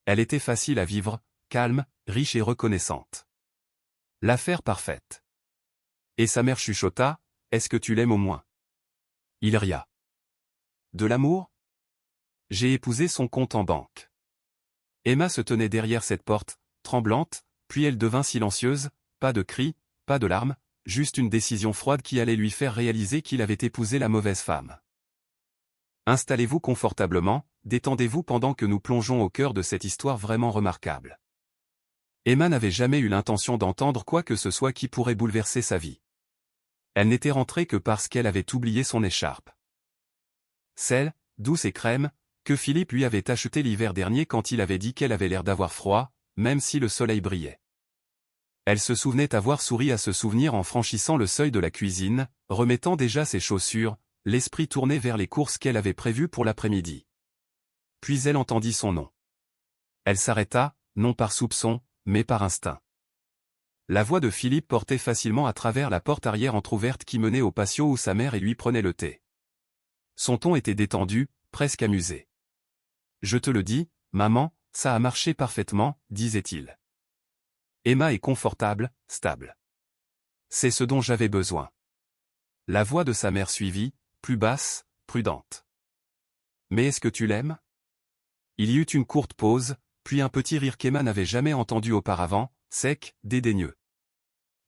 Elle était facile à vivre, calme, riche et reconnaissante. L'affaire parfaite. Et sa mère chuchota, « Est-ce que tu l'aimes au moins ?» Il ria. De l'amour? J'ai épousé son compte en banque. Emma se tenait derrière cette porte, tremblante, puis elle devint silencieuse, pas de cris, pas de larmes, juste une décision froide qui allait lui faire réaliser qu'il avait épousé la mauvaise femme. Installez-vous confortablement, détendez-vous pendant que nous plongeons au cœur de cette histoire vraiment remarquable. Emma n'avait jamais eu l'intention d'entendre quoi que ce soit qui pourrait bouleverser sa vie. Elle n'était rentrée que parce qu'elle avait oublié son écharpe. Celle, douce et crème, que Philippe lui avait achetée l'hiver dernier quand il avait dit qu'elle avait l'air d'avoir froid, même si le soleil brillait. Elle se souvenait avoir souri à ce souvenir en franchissant le seuil de la cuisine, remettant déjà ses chaussures, l'esprit tourné vers les courses qu'elle avait prévues pour l'après-midi. Puis elle entendit son nom. Elle s'arrêta, non par soupçon, mais par instinct. La voix de Philippe portait facilement à travers la porte arrière entr'ouverte qui menait au patio où sa mère et lui prenaient le thé. Son ton était détendu, presque amusé. « Je te le dis, maman, ça a marché parfaitement, » disait-il. Emma est confortable, stable. C'est ce dont j'avais besoin. La voix de sa mère suivit, plus basse, prudente. Mais est-ce que tu l'aimes? Il y eut une courte pause, puis un petit rire qu'Emma n'avait jamais entendu auparavant, sec, dédaigneux.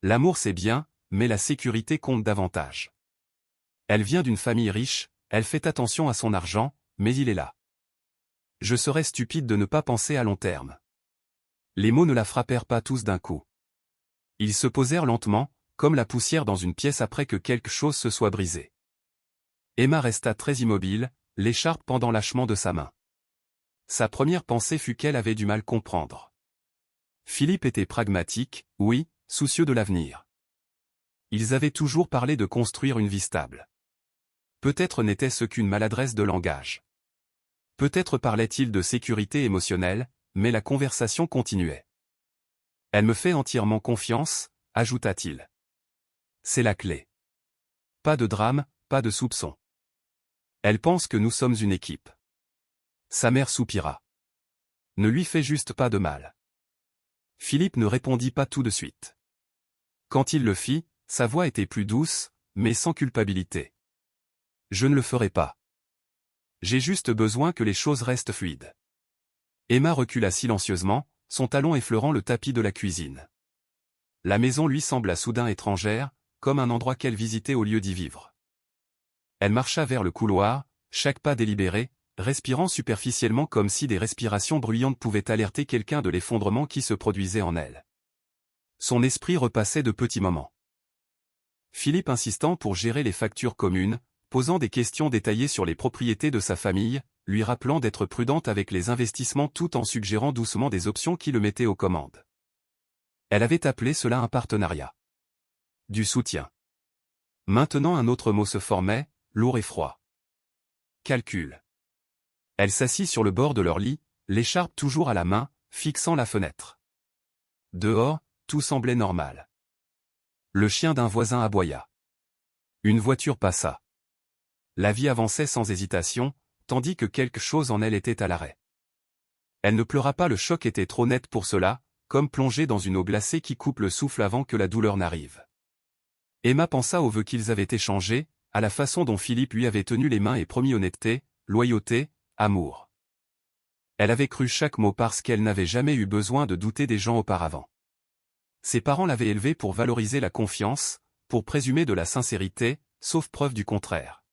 L'amour c'est bien, mais la sécurité compte davantage. Elle vient d'une famille riche, elle fait attention à son argent, mais il est là. Je serais stupide de ne pas penser à long terme. Les mots ne la frappèrent pas tous d'un coup. Ils se posèrent lentement, comme la poussière dans une pièce après que quelque chose se soit brisé. Emma resta très immobile, l'écharpe pendant lâchement de sa main. Sa première pensée fut qu'elle avait du mal comprendre. Philippe était pragmatique, oui, soucieux de l'avenir. Ils avaient toujours parlé de construire une vie stable. Peut-être n'était-ce qu'une maladresse de langage. Peut-être parlait-il de sécurité émotionnelle, mais la conversation continuait. « Elle me fait entièrement confiance », ajouta-t-il. « C'est la clé. Pas de drame, pas de soupçon. Elle pense que nous sommes une équipe. » Sa mère soupira. « Ne lui fais juste pas de mal. » Philippe ne répondit pas tout de suite. Quand il le fit, sa voix était plus douce, mais sans culpabilité. « Je ne le ferai pas. J'ai juste besoin que les choses restent fluides. » Emma recula silencieusement, son talon effleurant le tapis de la cuisine. La maison lui sembla soudain étrangère, comme un endroit qu'elle visitait au lieu d'y vivre. Elle marcha vers le couloir, chaque pas délibéré, respirant superficiellement comme si des respirations bruyantes pouvaient alerter quelqu'un de l'effondrement qui se produisait en elle. Son esprit repassait de petits moments. Philippe insistant pour gérer les factures communes, posant des questions détaillées sur les propriétés de sa famille, lui rappelant d'être prudente avec les investissements tout en suggérant doucement des options qui le mettaient aux commandes. Elle avait appelé cela un partenariat. Du soutien. Maintenant un autre mot se formait, lourd et froid. Calcul. Elle s'assit sur le bord de leur lit, l'écharpe toujours à la main, fixant la fenêtre. Dehors, tout semblait normal. Le chien d'un voisin aboya. Une voiture passa. La vie avançait sans hésitation, tandis que quelque chose en elle était à l'arrêt. Elle ne pleura pas, le choc était trop net pour cela, comme plongée dans une eau glacée qui coupe le souffle avant que la douleur n'arrive. Emma pensa aux vœux qu'ils avaient échangés, à la façon dont Philippe lui avait tenu les mains et promis honnêteté, loyauté, amour. Elle avait cru chaque mot parce qu'elle n'avait jamais eu besoin de douter des gens auparavant. Ses parents l'avaient élevée pour valoriser la confiance, pour présumer de la sincérité, sauf preuve du contraire.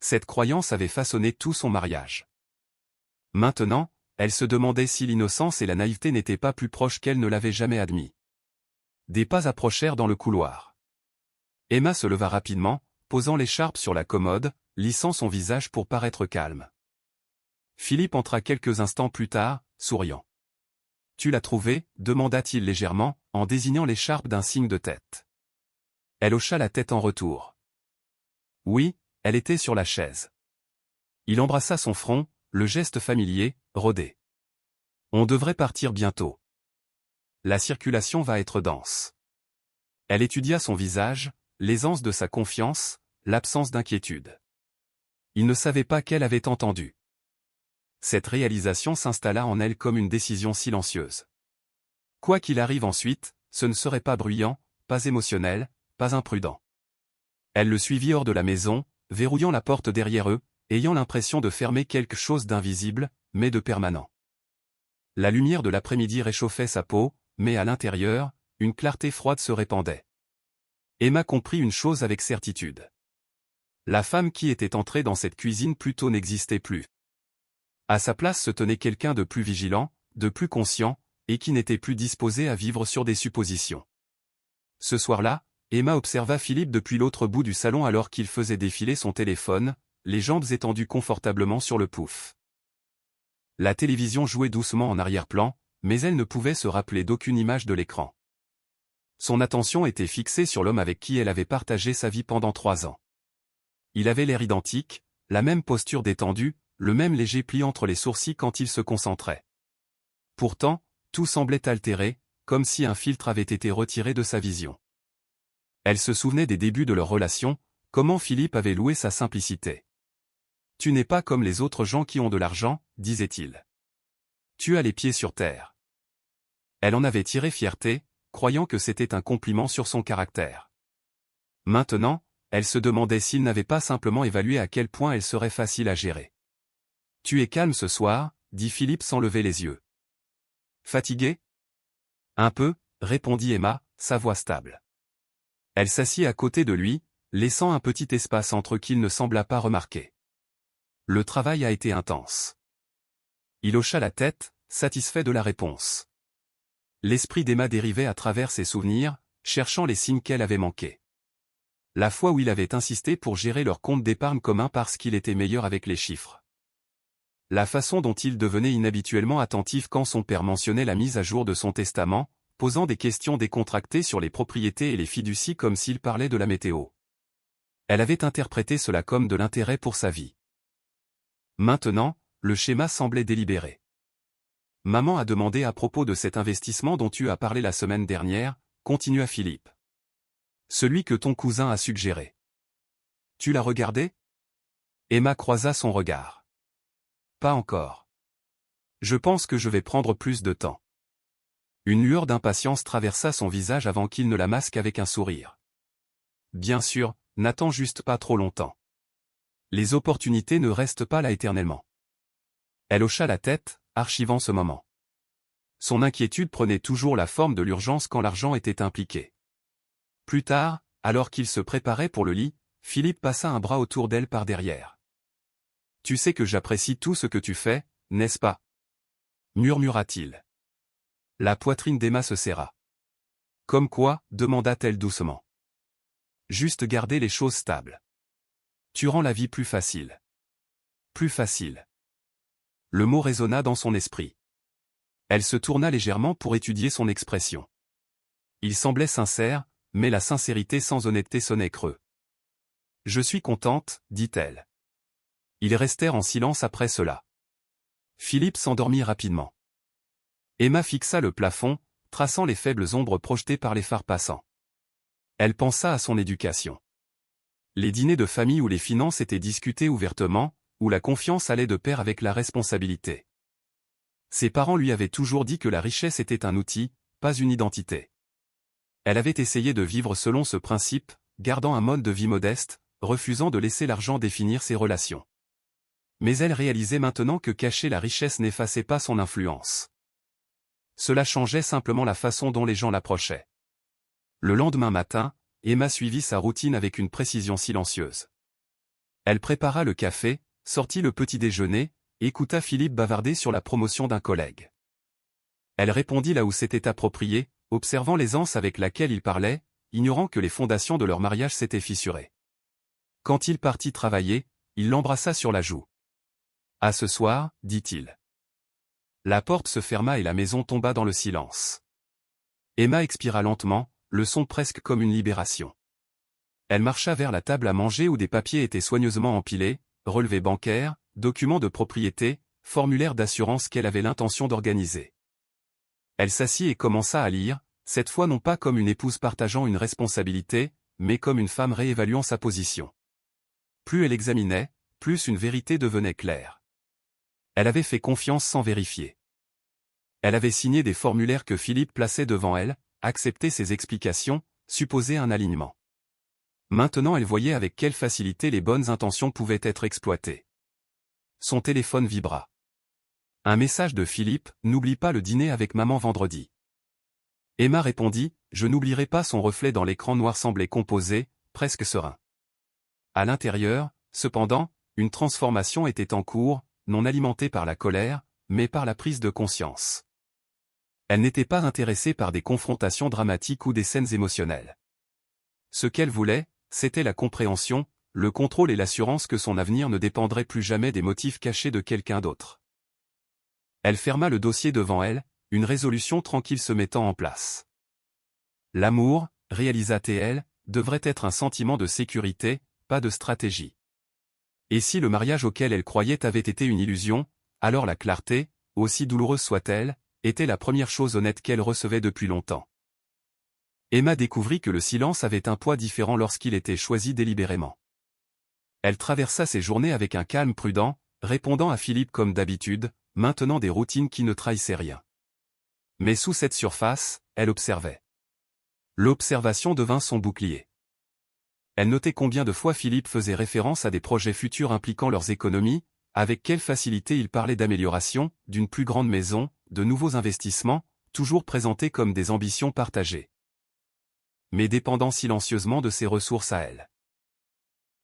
Cette croyance avait façonné tout son mariage. Maintenant, elle se demandait si l'innocence et la naïveté n'étaient pas plus proches qu'elle ne l'avait jamais admis. Des pas approchèrent dans le couloir. Emma se leva rapidement, posant l'écharpe sur la commode, lissant son visage pour paraître calme. Philippe entra quelques instants plus tard, souriant. « Tu l'as trouvée » demanda-t-il légèrement, en désignant l'écharpe d'un signe de tête. Elle hocha la tête en retour. Oui, elle était sur la chaise. Il embrassa son front, le geste familier, rodé. On devrait partir bientôt. La circulation va être dense. Elle étudia son visage, l'aisance de sa confiance, l'absence d'inquiétude. Il ne savait pas qu'elle avait entendu. cette réalisation s'installa en elle comme une décision silencieuse. Quoi qu'il arrive ensuite, ce ne serait pas bruyant, pas émotionnel, pas imprudent. Elle le suivit hors de la maison, verrouillant la porte derrière eux, ayant l'impression de fermer quelque chose d'invisible, mais de permanent. La lumière de l'après-midi réchauffait sa peau, mais à l'intérieur, une clarté froide se répandait. Emma comprit une chose avec certitude. La femme qui était entrée dans cette cuisine plus tôt n'existait plus. À sa place se tenait quelqu'un de plus vigilant, de plus conscient, et qui n'était plus disposé à vivre sur des suppositions. Ce soir-là, Emma observa Philippe depuis l'autre bout du salon alors qu'il faisait défiler son téléphone, les jambes étendues confortablement sur le pouf. La télévision jouait doucement en arrière-plan, mais elle ne pouvait se rappeler d'aucune image de l'écran. Son attention était fixée sur l'homme avec qui elle avait partagé sa vie pendant 3 ans. Il avait l'air identique, la même posture détendue, le même léger pli entre les sourcils quand il se concentrait. Pourtant, tout semblait altéré, comme si un filtre avait été retiré de sa vision. Elle se souvenait des débuts de leur relation, comment Philippe avait loué sa simplicité. « Tu n'es pas comme les autres gens qui ont de l'argent », disait-il. « Tu as les pieds sur terre. » Elle en avait tiré fierté, croyant que c'était un compliment sur son caractère. Maintenant, elle se demandait s'il n'avait pas simplement évalué à quel point elle serait facile à gérer. « Tu es calme ce soir », dit Philippe sans lever les yeux. « Fatigué ?»« Un peu », répondit Emma, sa voix stable. Elle s'assit à côté de lui, laissant un petit espace entre eux qu'il ne sembla pas remarquer. Le travail a été intense. Il hocha la tête, satisfait de la réponse. L'esprit d'Emma dérivait à travers ses souvenirs, cherchant les signes qu'elle avait manqués. La fois où il avait insisté pour gérer leur compte d'épargne commun parce qu'il était meilleur avec les chiffres. La façon dont il devenait inhabituellement attentif quand son père mentionnait la mise à jour de son testament, posant des questions décontractées sur les propriétés et les fiducies comme s'il parlait de la météo. Elle avait interprété cela comme de l'intérêt pour sa vie. Maintenant, le schéma semblait délibéré. « Maman a demandé à propos de cet investissement dont tu as parlé la semaine dernière », continua Philippe. « Celui que ton cousin a suggéré. Tu l'as regardé ?» Emma croisa son regard. « Pas encore. Je pense que je vais prendre plus de temps. » Une lueur d'impatience traversa son visage avant qu'il ne la masque avec un sourire. « Bien sûr, n'attends juste pas trop longtemps. Les opportunités ne restent pas là éternellement. » Elle hocha la tête, archivant ce moment. Son inquiétude prenait toujours la forme de l'urgence quand l'argent était impliqué. Plus tard, alors qu'il se préparait pour le lit, Philippe passa un bras autour d'elle par derrière. « Tu sais que j'apprécie tout ce que tu fais, n'est-ce pas ?» murmura-t-il. La poitrine d'Emma se serra. « Comme quoi ?» demanda-t-elle doucement. « Juste garder les choses stables. Tu rends la vie plus facile. » Plus facile. Le mot résonna dans son esprit. Elle se tourna légèrement pour étudier son expression. Il semblait sincère, mais la sincérité sans honnêteté sonnait creux. « Je suis contente, dit-elle. » Ils restèrent en silence après cela. Philippe s'endormit rapidement. Emma fixa le plafond, traçant les faibles ombres projetées par les phares passants. Elle pensa à son éducation. Les dîners de famille où les finances étaient discutées ouvertement, où la confiance allait de pair avec la responsabilité. Ses parents lui avaient toujours dit que la richesse était un outil, pas une identité. Elle avait essayé de vivre selon ce principe, gardant un mode de vie modeste, refusant de laisser l'argent définir ses relations. Mais elle réalisait maintenant que cacher la richesse n'effaçait pas son influence. Cela changeait simplement la façon dont les gens l'approchaient. Le lendemain matin, Emma suivit sa routine avec une précision silencieuse. Elle prépara le café, sortit le petit déjeuner, écouta Philippe bavarder sur la promotion d'un collègue. Elle répondit là où c'était approprié, observant l'aisance avec laquelle il parlait, ignorant que les fondations de leur mariage s'étaient fissurées. Quand il partit travailler, il l'embrassa sur la joue. « À ce soir », dit-il. La porte se ferma et la maison tomba dans le silence. Emma expira lentement, le son presque comme une libération. Elle marcha vers la table à manger où des papiers étaient soigneusement empilés, relevés bancaires, documents de propriété, formulaires d'assurance qu'elle avait l'intention d'organiser. Elle s'assit et commença à lire, cette fois non pas comme une épouse partageant une responsabilité, mais comme une femme réévaluant sa position. Plus elle examinait, plus une vérité devenait claire. Elle avait fait confiance sans vérifier. Elle avait signé des formulaires que Philippe plaçait devant elle, accepté ses explications, supposé un alignement. Maintenant elle voyait avec quelle facilité les bonnes intentions pouvaient être exploitées. Son téléphone vibra. Un message de Philippe, « N'oublie pas le dîner avec maman vendredi. » Emma répondit, « Je n'oublierai pas » son reflet dans l'écran noir semblait composé, presque serein. À l'intérieur, cependant, une transformation était en cours, non alimentée par la colère, mais par la prise de conscience. Elle n'était pas intéressée par des confrontations dramatiques ou des scènes émotionnelles. Ce qu'elle voulait, c'était la compréhension, le contrôle et l'assurance que son avenir ne dépendrait plus jamais des motifs cachés de quelqu'un d'autre. Elle ferma le dossier devant elle, une résolution tranquille se mettant en place. L'amour, réalisa-t-elle, devrait être un sentiment de sécurité, pas de stratégie. Et si le mariage auquel elle croyait avait été une illusion, alors la clarté, aussi douloureuse soit-elle, était la première chose honnête qu'elle recevait depuis longtemps. Emma découvrit que le silence avait un poids différent lorsqu'il était choisi délibérément. Elle traversa ses journées avec un calme prudent, répondant à Philippe comme d'habitude, maintenant des routines qui ne trahissaient rien. Mais sous cette surface, elle observait. L'observation devint son bouclier. Elle notait combien de fois Philippe faisait référence à des projets futurs impliquant leurs économies, avec quelle facilité il parlait d'amélioration, d'une plus grande maison, de nouveaux investissements, toujours présentés comme des ambitions partagées. Mais dépendant silencieusement de ses ressources à elle.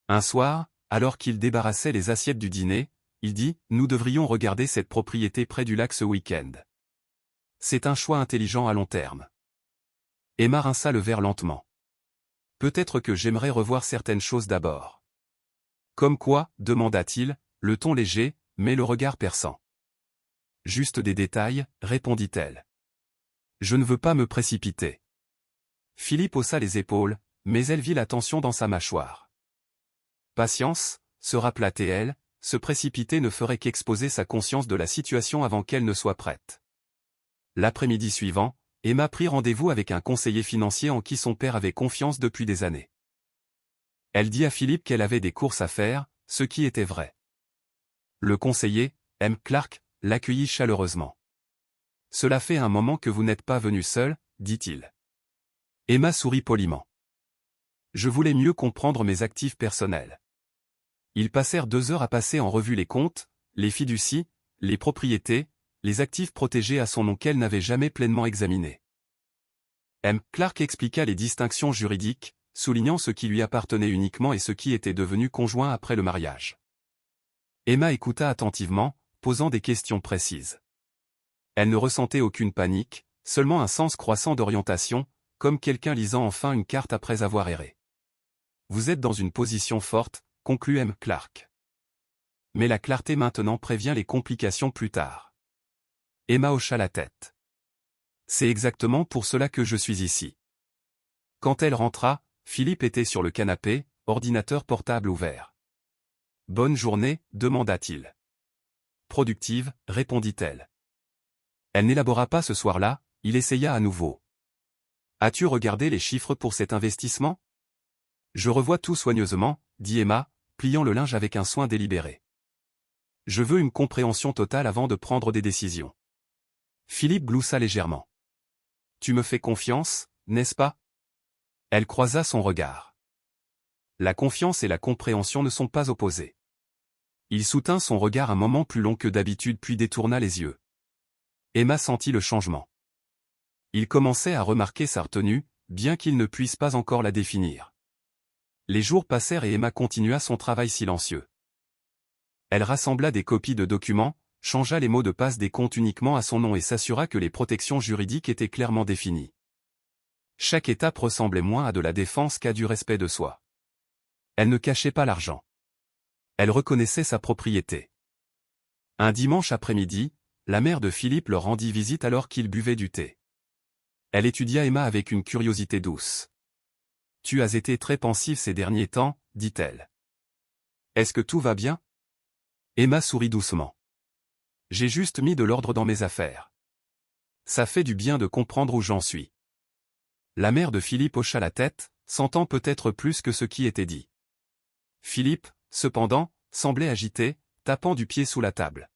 Un soir, alors qu'il débarrassait les assiettes du dîner, il dit « Nous devrions regarder cette propriété près du lac ce week-end. C'est un choix intelligent à long terme. » Emma rinça le verre lentement. « Peut-être que j'aimerais revoir certaines choses d'abord. » Comme quoi, demanda-t-il, le ton léger, mais le regard perçant. « Juste des détails, répondit-elle. Je ne veux pas me précipiter. » Philippe haussa les épaules, mais elle vit la tension dans sa mâchoire. Patience, se rappela-t-elle, se précipiter ne ferait qu'exposer sa conscience de la situation avant qu'elle ne soit prête. L'après-midi suivant, Emma prit rendez-vous avec un conseiller financier en qui son père avait confiance depuis des années. Elle dit à Philippe qu'elle avait des courses à faire, ce qui était vrai. Le conseiller, M. Clark, l'accueillit chaleureusement. « Cela fait un moment que vous n'êtes pas venu seul, dit-il. Emma sourit poliment. Je voulais mieux comprendre mes actifs personnels. Ils passèrent 2 heures à passer en revue les comptes, les fiducies, les propriétés, les actifs protégés à son nom qu'elle n'avait jamais pleinement examinés. M. Clark expliqua les distinctions juridiques, soulignant ce qui lui appartenait uniquement et ce qui était devenu conjoint après le mariage. Emma écouta attentivement, posant des questions précises. Elle ne ressentait aucune panique, seulement un sens croissant d'orientation, comme quelqu'un lisant enfin une carte après avoir erré. Vous êtes dans une position forte, conclut M. Clark. Mais la clarté maintenant prévient les complications plus tard. Emma hocha la tête. C'est exactement pour cela que je suis ici. Quand elle rentra, Philippe était sur le canapé, ordinateur portable ouvert. Bonne journée, demanda-t-il. Productive, répondit-elle. Elle n'élabora pas ce soir-là, il essaya à nouveau. As-tu regardé les chiffres pour cet investissement? Je revois tout soigneusement, dit Emma, pliant le linge avec un soin délibéré. Je veux une compréhension totale avant de prendre des décisions. Philippe gloussa légèrement. Tu me fais confiance, n'est-ce pas? Elle croisa son regard. La confiance et la compréhension ne sont pas opposées. Il soutint son regard un moment plus long que d'habitude puis détourna les yeux. Emma sentit le changement. Il commençait à remarquer sa retenue, bien qu'il ne puisse pas encore la définir. Les jours passèrent et Emma continua son travail silencieux. Elle rassembla des copies de documents, changea les mots de passe des comptes uniquement à son nom et s'assura que les protections juridiques étaient clairement définies. Chaque étape ressemblait moins à de la défense qu'à du respect de soi. Elle ne cachait pas l'argent. Elle reconnaissait sa propriété. Un dimanche après-midi, la mère de Philippe leur rendit visite alors qu'il buvait du thé. Elle étudia Emma avec une curiosité douce. « Tu as été très pensive ces derniers temps, dit-elle. Est-ce que tout va bien? » Emma sourit doucement. « J'ai juste mis de l'ordre dans mes affaires. Ça fait du bien de comprendre où j'en suis. » La mère de Philippe hocha la tête, sentant peut-être plus que ce qui était dit. Philippe, cependant, semblait agité, tapant du pied sous la table.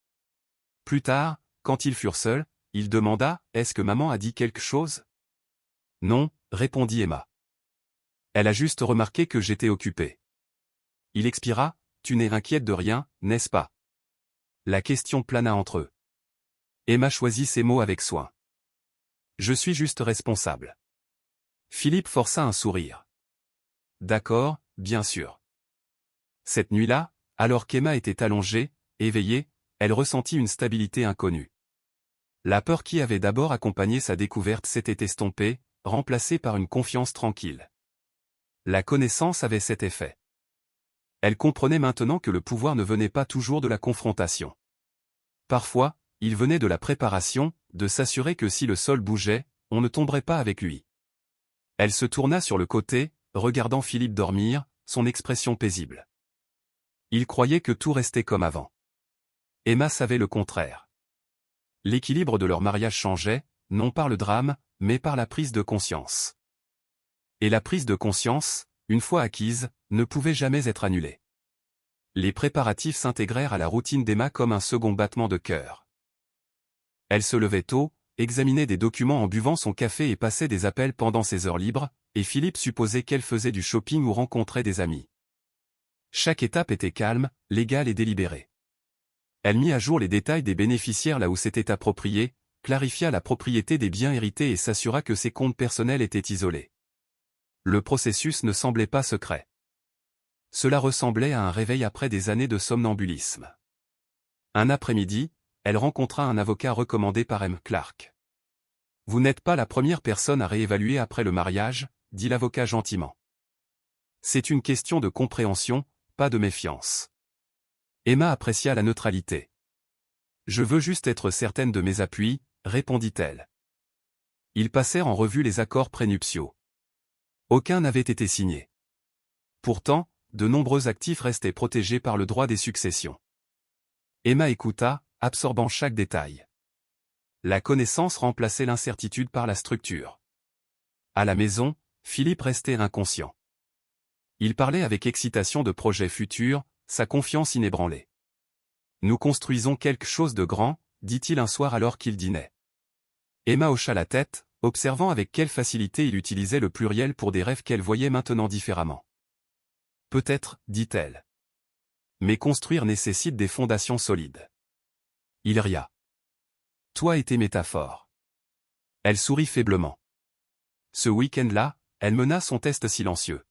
Plus tard, quand ils furent seuls, il demanda « Est-ce que maman a dit quelque chose ?» « Non, » répondit Emma. « Elle a juste remarqué que j'étais occupé. » Il expira « Tu n'es inquiète de rien, n'est-ce pas ?» La question plana entre eux. Emma choisit ses mots avec soin. « Je suis juste responsable. » Philippe força un sourire. « D'accord, bien sûr. » Cette nuit-là, alors qu'Emma était allongée, éveillée, elle ressentit une stabilité inconnue. La peur qui avait d'abord accompagné sa découverte s'était estompée, remplacée par une confiance tranquille. La connaissance avait cet effet. Elle comprenait maintenant que le pouvoir ne venait pas toujours de la confrontation. Parfois, il venait de la préparation, de s'assurer que si le sol bougeait, on ne tomberait pas avec lui. Elle se tourna sur le côté, regardant Philippe dormir, son expression paisible. Il croyait que tout restait comme avant. Emma savait le contraire. L'équilibre de leur mariage changeait, non par le drame, mais par la prise de conscience. Et la prise de conscience, une fois acquise, ne pouvait jamais être annulée. Les préparatifs s'intégrèrent à la routine d'Emma comme un second battement de cœur. Elle se levait tôt, examinait des documents en buvant son café et passait des appels pendant ses heures libres, et Philippe supposait qu'elle faisait du shopping ou rencontrait des amis. Chaque étape était calme, légale et délibérée. Elle mit à jour les détails des bénéficiaires là où c'était approprié, clarifia la propriété des biens hérités et s'assura que ses comptes personnels étaient isolés. Le processus ne semblait pas secret. Cela ressemblait à un réveil après des années de somnambulisme. Un après-midi, elle rencontra un avocat recommandé par M. Clark. « Vous n'êtes pas la première personne à réévaluer après le mariage, » dit l'avocat gentiment. « C'est une question de compréhension, pas de méfiance. » Emma apprécia la neutralité. « Je veux juste être certaine de mes appuis, » répondit-elle. Ils passèrent en revue les accords prénuptiaux. Aucun n'avait été signé. Pourtant, de nombreux actifs restaient protégés par le droit des successions. Emma écouta, absorbant chaque détail. La connaissance remplaçait l'incertitude par la structure. À la maison, Philippe restait inconscient. Il parlait avec excitation de projets futurs, sa confiance inébranlée. « Nous construisons quelque chose de grand », dit-il un soir alors qu'il dînait. Emma hocha la tête, observant avec quelle facilité il utilisait le pluriel pour des rêves qu'elle voyait maintenant différemment. « Peut-être, dit-elle. Mais construire nécessite des fondations solides. » Il ria. « Toi et tes métaphores. » Elle sourit faiblement. Ce week-end-là, elle mena son test silencieux.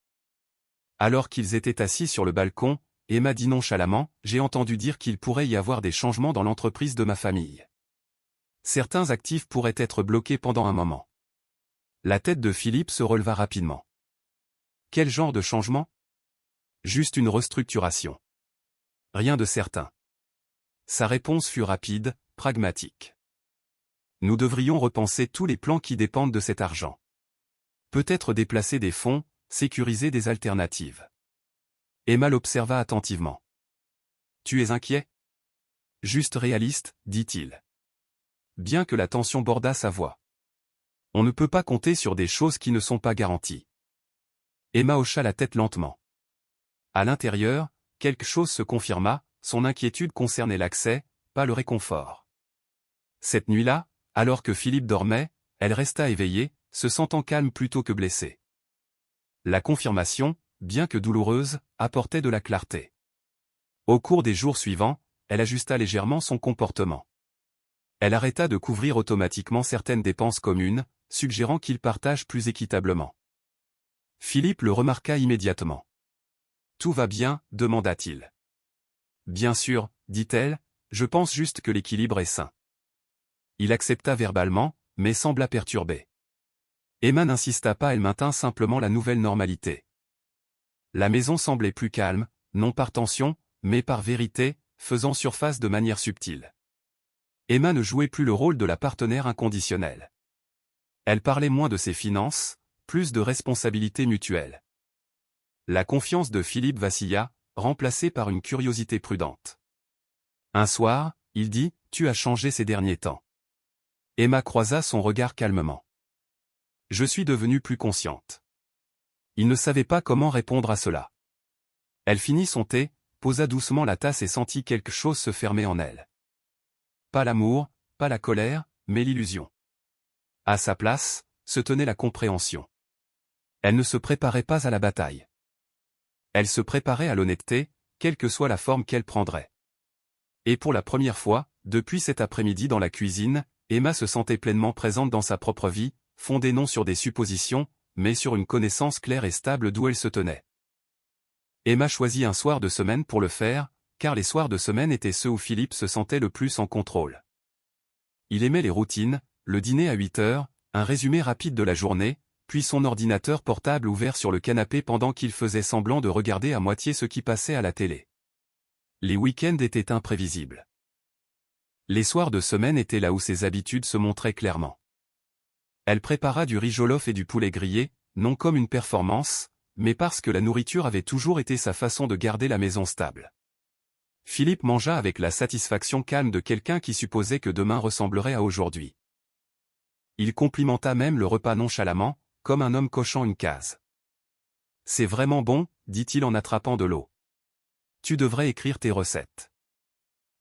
Alors qu'ils étaient assis sur le balcon, Emma dit nonchalamment, « J'ai entendu dire qu'il pourrait y avoir des changements dans l'entreprise de ma famille. Certains actifs pourraient être bloqués pendant un moment. » La tête de Philippe se releva rapidement. « Quel genre de changement ? » « Juste une restructuration. » « Rien de certain. » Sa réponse fut rapide, pragmatique. « Nous devrions repenser tous les plans qui dépendent de cet argent. Peut-être déplacer des fonds, sécuriser des alternatives. » Emma l'observa attentivement. « Tu es inquiet ? » ?»« Juste réaliste, dit-il. Bien que la tension bordât sa voix. « On ne peut pas compter sur des choses qui ne sont pas garanties. » Emma hocha la tête lentement. À l'intérieur, quelque chose se confirma, son inquiétude concernait l'accès, pas le réconfort. Cette nuit-là, alors que Philippe dormait, elle resta éveillée, se sentant calme plutôt que blessée. La confirmation, bien que douloureuse, apportait de la clarté. Au cours des jours suivants, elle ajusta légèrement son comportement. Elle arrêta de couvrir automatiquement certaines dépenses communes, suggérant qu'ils partagent plus équitablement. Philippe le remarqua immédiatement. « Tout va bien ?» demanda-t-il. « Bien sûr, dit-elle, je pense juste que l'équilibre est sain. » Il accepta verbalement, mais sembla perturbé. Emma n'insista pas, elle maintint simplement la nouvelle normalité. La maison semblait plus calme, non par tension, mais par vérité, faisant surface de manière subtile. Emma ne jouait plus le rôle de la partenaire inconditionnelle. Elle parlait moins de ses finances, plus de responsabilité mutuelle. La confiance de Philippe vacilla, remplacée par une curiosité prudente. Un soir, il dit, « Tu as changé ces derniers temps. » Emma croisa son regard calmement. « Je suis devenue plus consciente. » Il ne savait pas comment répondre à cela. Elle finit son thé, posa doucement la tasse et sentit quelque chose se fermer en elle. Pas l'amour, pas la colère, mais l'illusion. À sa place, se tenait la compréhension. Elle ne se préparait pas à la bataille. Elle se préparait à l'honnêteté, quelle que soit la forme qu'elle prendrait. Et pour la première fois, depuis cet après-midi dans la cuisine, Emma se sentait pleinement présente dans sa propre vie, fondée non sur des suppositions, mais sur une connaissance claire et stable d'où elle se tenait. Emma choisit un soir de semaine pour le faire, car les soirs de semaine étaient ceux où Philippe se sentait le plus en contrôle. Il aimait les routines, le dîner à 8 heures, un résumé rapide de la journée, puis son ordinateur portable ouvert sur le canapé pendant qu'il faisait semblant de regarder à moitié ce qui passait à la télé. Les week-ends étaient imprévisibles. Les soirs de semaine étaient là où ses habitudes se montraient clairement. Elle prépara du riz jollof et du poulet grillé, non comme une performance, mais parce que la nourriture avait toujours été sa façon de garder la maison stable. Philippe mangea avec la satisfaction calme de quelqu'un qui supposait que demain ressemblerait à aujourd'hui. Il complimenta même le repas nonchalamment, comme un homme cochant une case. « C'est vraiment bon, dit-il en attrapant de l'eau. Tu devrais écrire tes recettes.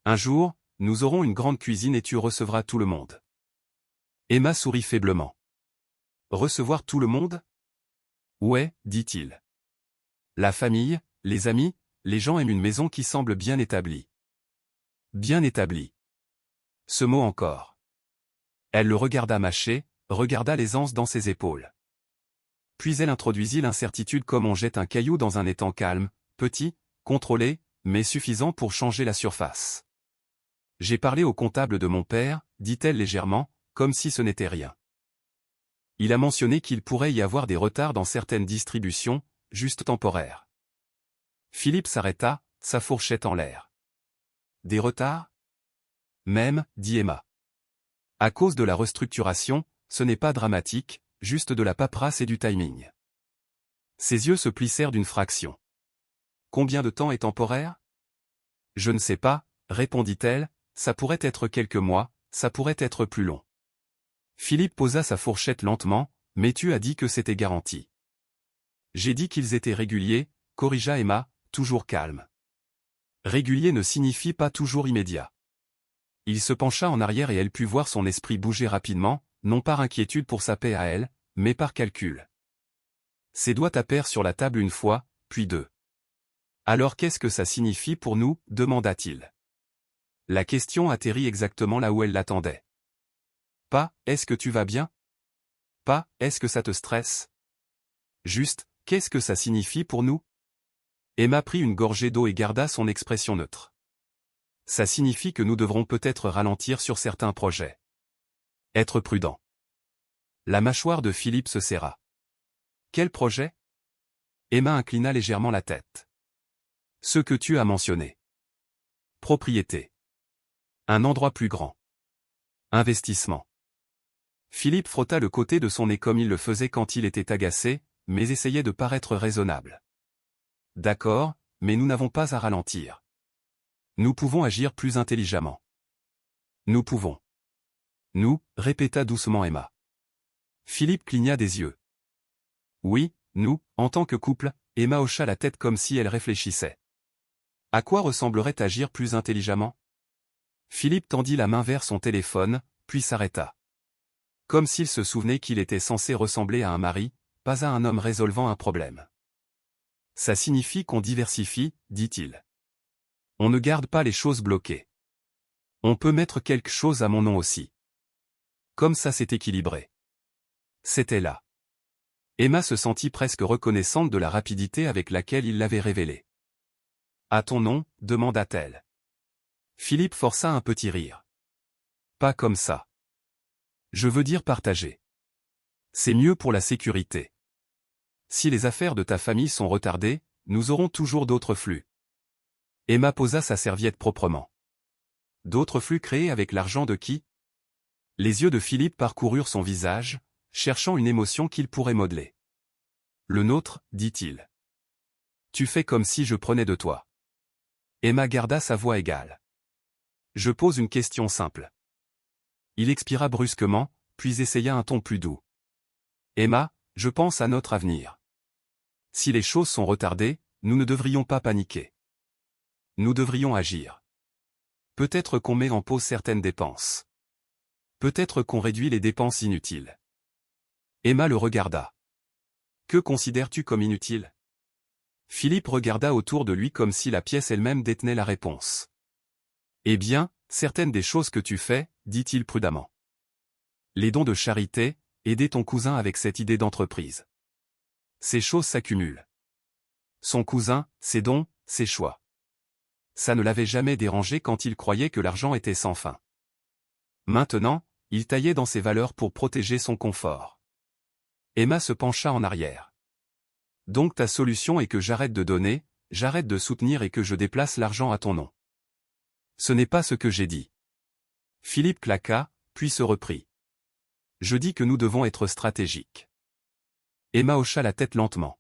Un jour, nous aurons une grande cuisine et tu recevras tout le monde. » Emma sourit faiblement. « Recevoir tout le monde ? » « Ouais, dit-il. La famille, les amis, les gens aiment une maison qui semble bien établie. » Bien établie. Ce mot encore. Elle le regarda mâcher, regarda l'aisance dans ses épaules. Puis elle introduisit l'incertitude comme on jette un caillou dans un étang calme, petit, contrôlé, mais suffisant pour changer la surface. « J'ai parlé au comptable de mon père, dit-elle légèrement, comme si ce n'était rien. Il a mentionné qu'il pourrait y avoir des retards dans certaines distributions, juste temporaires. » Philippe s'arrêta, sa fourchette en l'air. « Des retards ? » Même, dit Emma. À cause de la restructuration, ce n'est pas dramatique, juste de la paperasse et du timing. Ses yeux se plissèrent d'une fraction. Combien de temps est temporaire ? Je ne sais pas, répondit-elle, ça pourrait être quelques mois, ça pourrait être plus long. Philippe posa sa fourchette lentement, mais tu as dit que c'était garanti. J'ai dit qu'ils étaient réguliers, corrigea Emma, toujours calme. Régulier ne signifie pas toujours immédiat. Il se pencha en arrière et elle put voir son esprit bouger rapidement, non par inquiétude pour sa paix à elle, mais par calcul. Ses doigts tapèrent sur la table une fois, puis deux. Alors qu'est-ce que ça signifie pour nous ? Demanda-t-il. La question atterrit exactement là où elle l'attendait. Pas, est-ce que tu vas bien ? Pas, est-ce que ça te stresse ? Juste, qu'est-ce que ça signifie pour nous ? Emma prit une gorgée d'eau et garda son expression neutre. Ça signifie que nous devrons peut-être ralentir sur certains projets. Être prudent. La mâchoire de Philippe se serra. Quel projet ? Emma inclina légèrement la tête. Ce que tu as mentionné. Propriété. Un endroit plus grand. Investissement. Philippe frotta le côté de son nez comme il le faisait quand il était agacé, mais essayait de paraître raisonnable. D'accord, mais nous n'avons pas à ralentir. Nous pouvons agir plus intelligemment. Nous pouvons. Nous, répéta doucement Emma. Philippe cligna des yeux. Oui, nous, en tant que couple, Emma hocha la tête comme si elle réfléchissait. À quoi ressemblerait agir plus intelligemment ? Philippe tendit la main vers son téléphone, puis s'arrêta. Comme s'il se souvenait qu'il était censé ressembler à un mari, pas à un homme résolvant un problème. Ça signifie qu'on diversifie, dit-il. On ne garde pas les choses bloquées. On peut mettre quelque chose à mon nom aussi. Comme ça c'est équilibré. C'était là. Emma se sentit presque reconnaissante de la rapidité avec laquelle il l'avait révélé. À ton nom, demanda-t-elle. Philippe força un petit rire. Pas comme ça. Je veux dire partager. C'est mieux pour la sécurité. Si les affaires de ta famille sont retardées, nous aurons toujours d'autres flux. Emma posa sa serviette proprement. D'autres flux créés avec l'argent de qui ? Les yeux de Philippe parcoururent son visage, cherchant une émotion qu'il pourrait modeler. Le nôtre, dit-il. Tu fais comme si je prenais de toi. Emma garda sa voix égale. Je pose une question simple. Il expira brusquement, puis essaya un ton plus doux. Emma, je pense à notre avenir. Si les choses sont retardées, nous ne devrions pas paniquer. Nous devrions agir. Peut-être qu'on met en pause certaines dépenses. Peut-être qu'on réduit les dépenses inutiles. Emma le regarda. Que considères-tu comme inutile? Philippe regarda autour de lui comme si la pièce elle-même détenait la réponse. Eh bien, certaines des choses que tu fais, dit-il prudemment. Les dons de charité, aider ton cousin avec cette idée d'entreprise. Ces choses s'accumulent. Son cousin, ses dons, ses choix. Ça ne l'avait jamais dérangé quand il croyait que l'argent était sans fin. Maintenant, il taillait dans ses valeurs pour protéger son confort. Emma se pencha en arrière. Donc ta solution est que j'arrête de donner, j'arrête de soutenir et que je déplace l'argent à ton nom. Ce n'est pas ce que j'ai dit. Philippe claqua, puis se reprit. Je dis que nous devons être stratégiques. Emma hocha la tête lentement.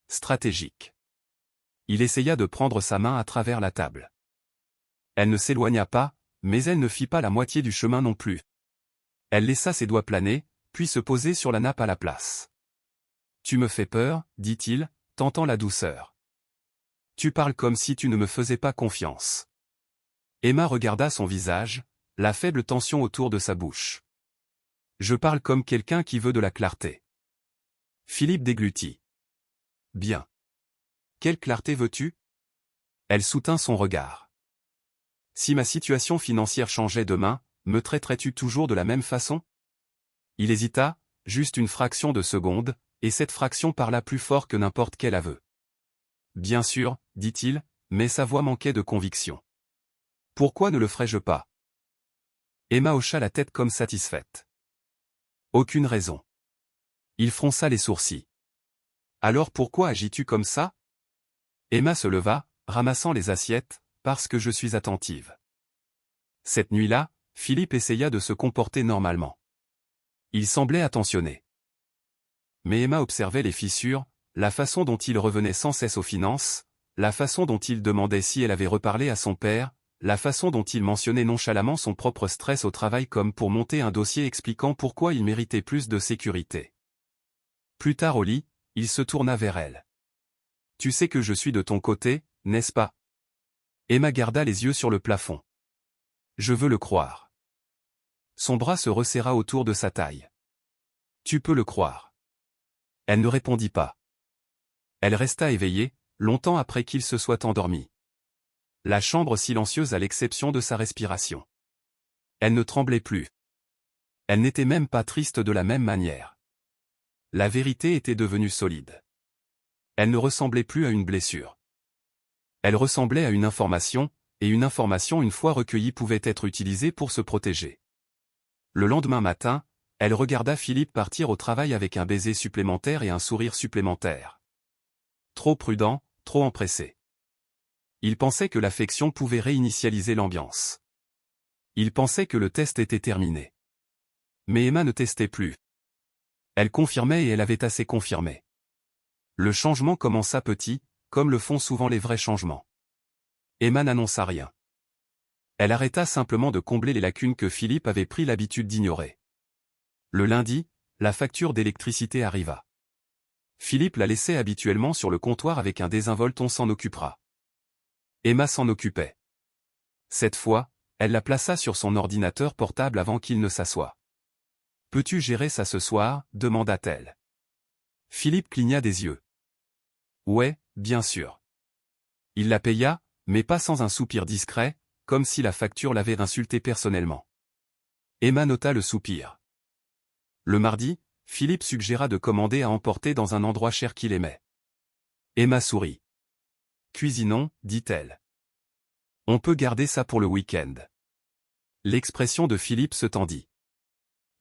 Stratégique. Il essaya de prendre sa main à travers la table. Elle ne s'éloigna pas, mais elle ne fit pas la moitié du chemin non plus. Elle laissa ses doigts planer, puis se poser sur la nappe à la place. Tu me fais peur, dit-il, tentant la douceur. Tu parles comme si tu ne me faisais pas confiance. Emma regarda son visage, la faible tension autour de sa bouche. Je parle comme quelqu'un qui veut de la clarté. Philippe déglutit. Bien. Quelle clarté veux-tu? Elle soutint son regard. Si ma situation financière changeait demain, me traiterais-tu toujours de la même façon? Il hésita, juste une fraction de seconde, et cette fraction parla plus fort que n'importe quel aveu. Bien sûr, dit-il, mais sa voix manquait de conviction. Pourquoi ne le ferais-je pas? Emma hocha la tête comme satisfaite. Aucune raison. Il fronça les sourcils. Alors pourquoi agis-tu comme ça? Emma se leva, ramassant les assiettes, parce que je suis attentive. Cette nuit-là, Philippe essaya de se comporter normalement. Il semblait attentionné. Mais Emma observait les fissures, la façon dont il revenait sans cesse aux finances, la façon dont il demandait si elle avait reparlé à son père, la façon dont il mentionnait nonchalamment son propre stress au travail comme pour monter un dossier expliquant pourquoi il méritait plus de sécurité. Plus tard au lit, il se tourna vers elle. « Tu sais que je suis de ton côté, n'est-ce pas ?» Emma garda les yeux sur le plafond. « Je veux le croire. » Son bras se resserra autour de sa taille. « Tu peux le croire. » Elle ne répondit pas. Elle resta éveillée, longtemps après qu'il se soit endormi. La chambre silencieuse à l'exception de sa respiration. Elle ne tremblait plus. Elle n'était même pas triste de la même manière. La vérité était devenue solide. Elle ne ressemblait plus à une blessure. Elle ressemblait à une information, et une information une fois recueillie pouvait être utilisée pour se protéger. Le lendemain matin, elle regarda Philippe partir au travail avec un baiser supplémentaire et un sourire supplémentaire. Trop prudent, trop empressé. Il pensait que l'affection pouvait réinitialiser l'ambiance. Il pensait que le test était terminé. Mais Emma ne testait plus. Elle confirmait et elle avait assez confirmé. Le changement commença petit, comme le font souvent les vrais changements. Emma n'annonça rien. Elle arrêta simplement de combler les lacunes que Philippe avait pris l'habitude d'ignorer. Le lundi, la facture d'électricité arriva. Philippe la laissait habituellement sur le comptoir avec un désinvolte on s'en occupera. Emma s'en occupait. Cette fois, elle la plaça sur son ordinateur portable avant qu'il ne s'assoie. « Peux-tu gérer ça ce soir ?» demanda-t-elle. Philippe cligna des yeux. « Ouais, bien sûr. » Il la paya, mais pas sans un soupir discret, comme si la facture l'avait insulté personnellement. Emma nota le soupir. Le mardi, Philippe suggéra de commander à emporter dans un endroit cher qu'il aimait. Emma sourit. « Cuisinons, dit-elle. On peut garder ça pour le week-end. » L'expression de Philippe se tendit.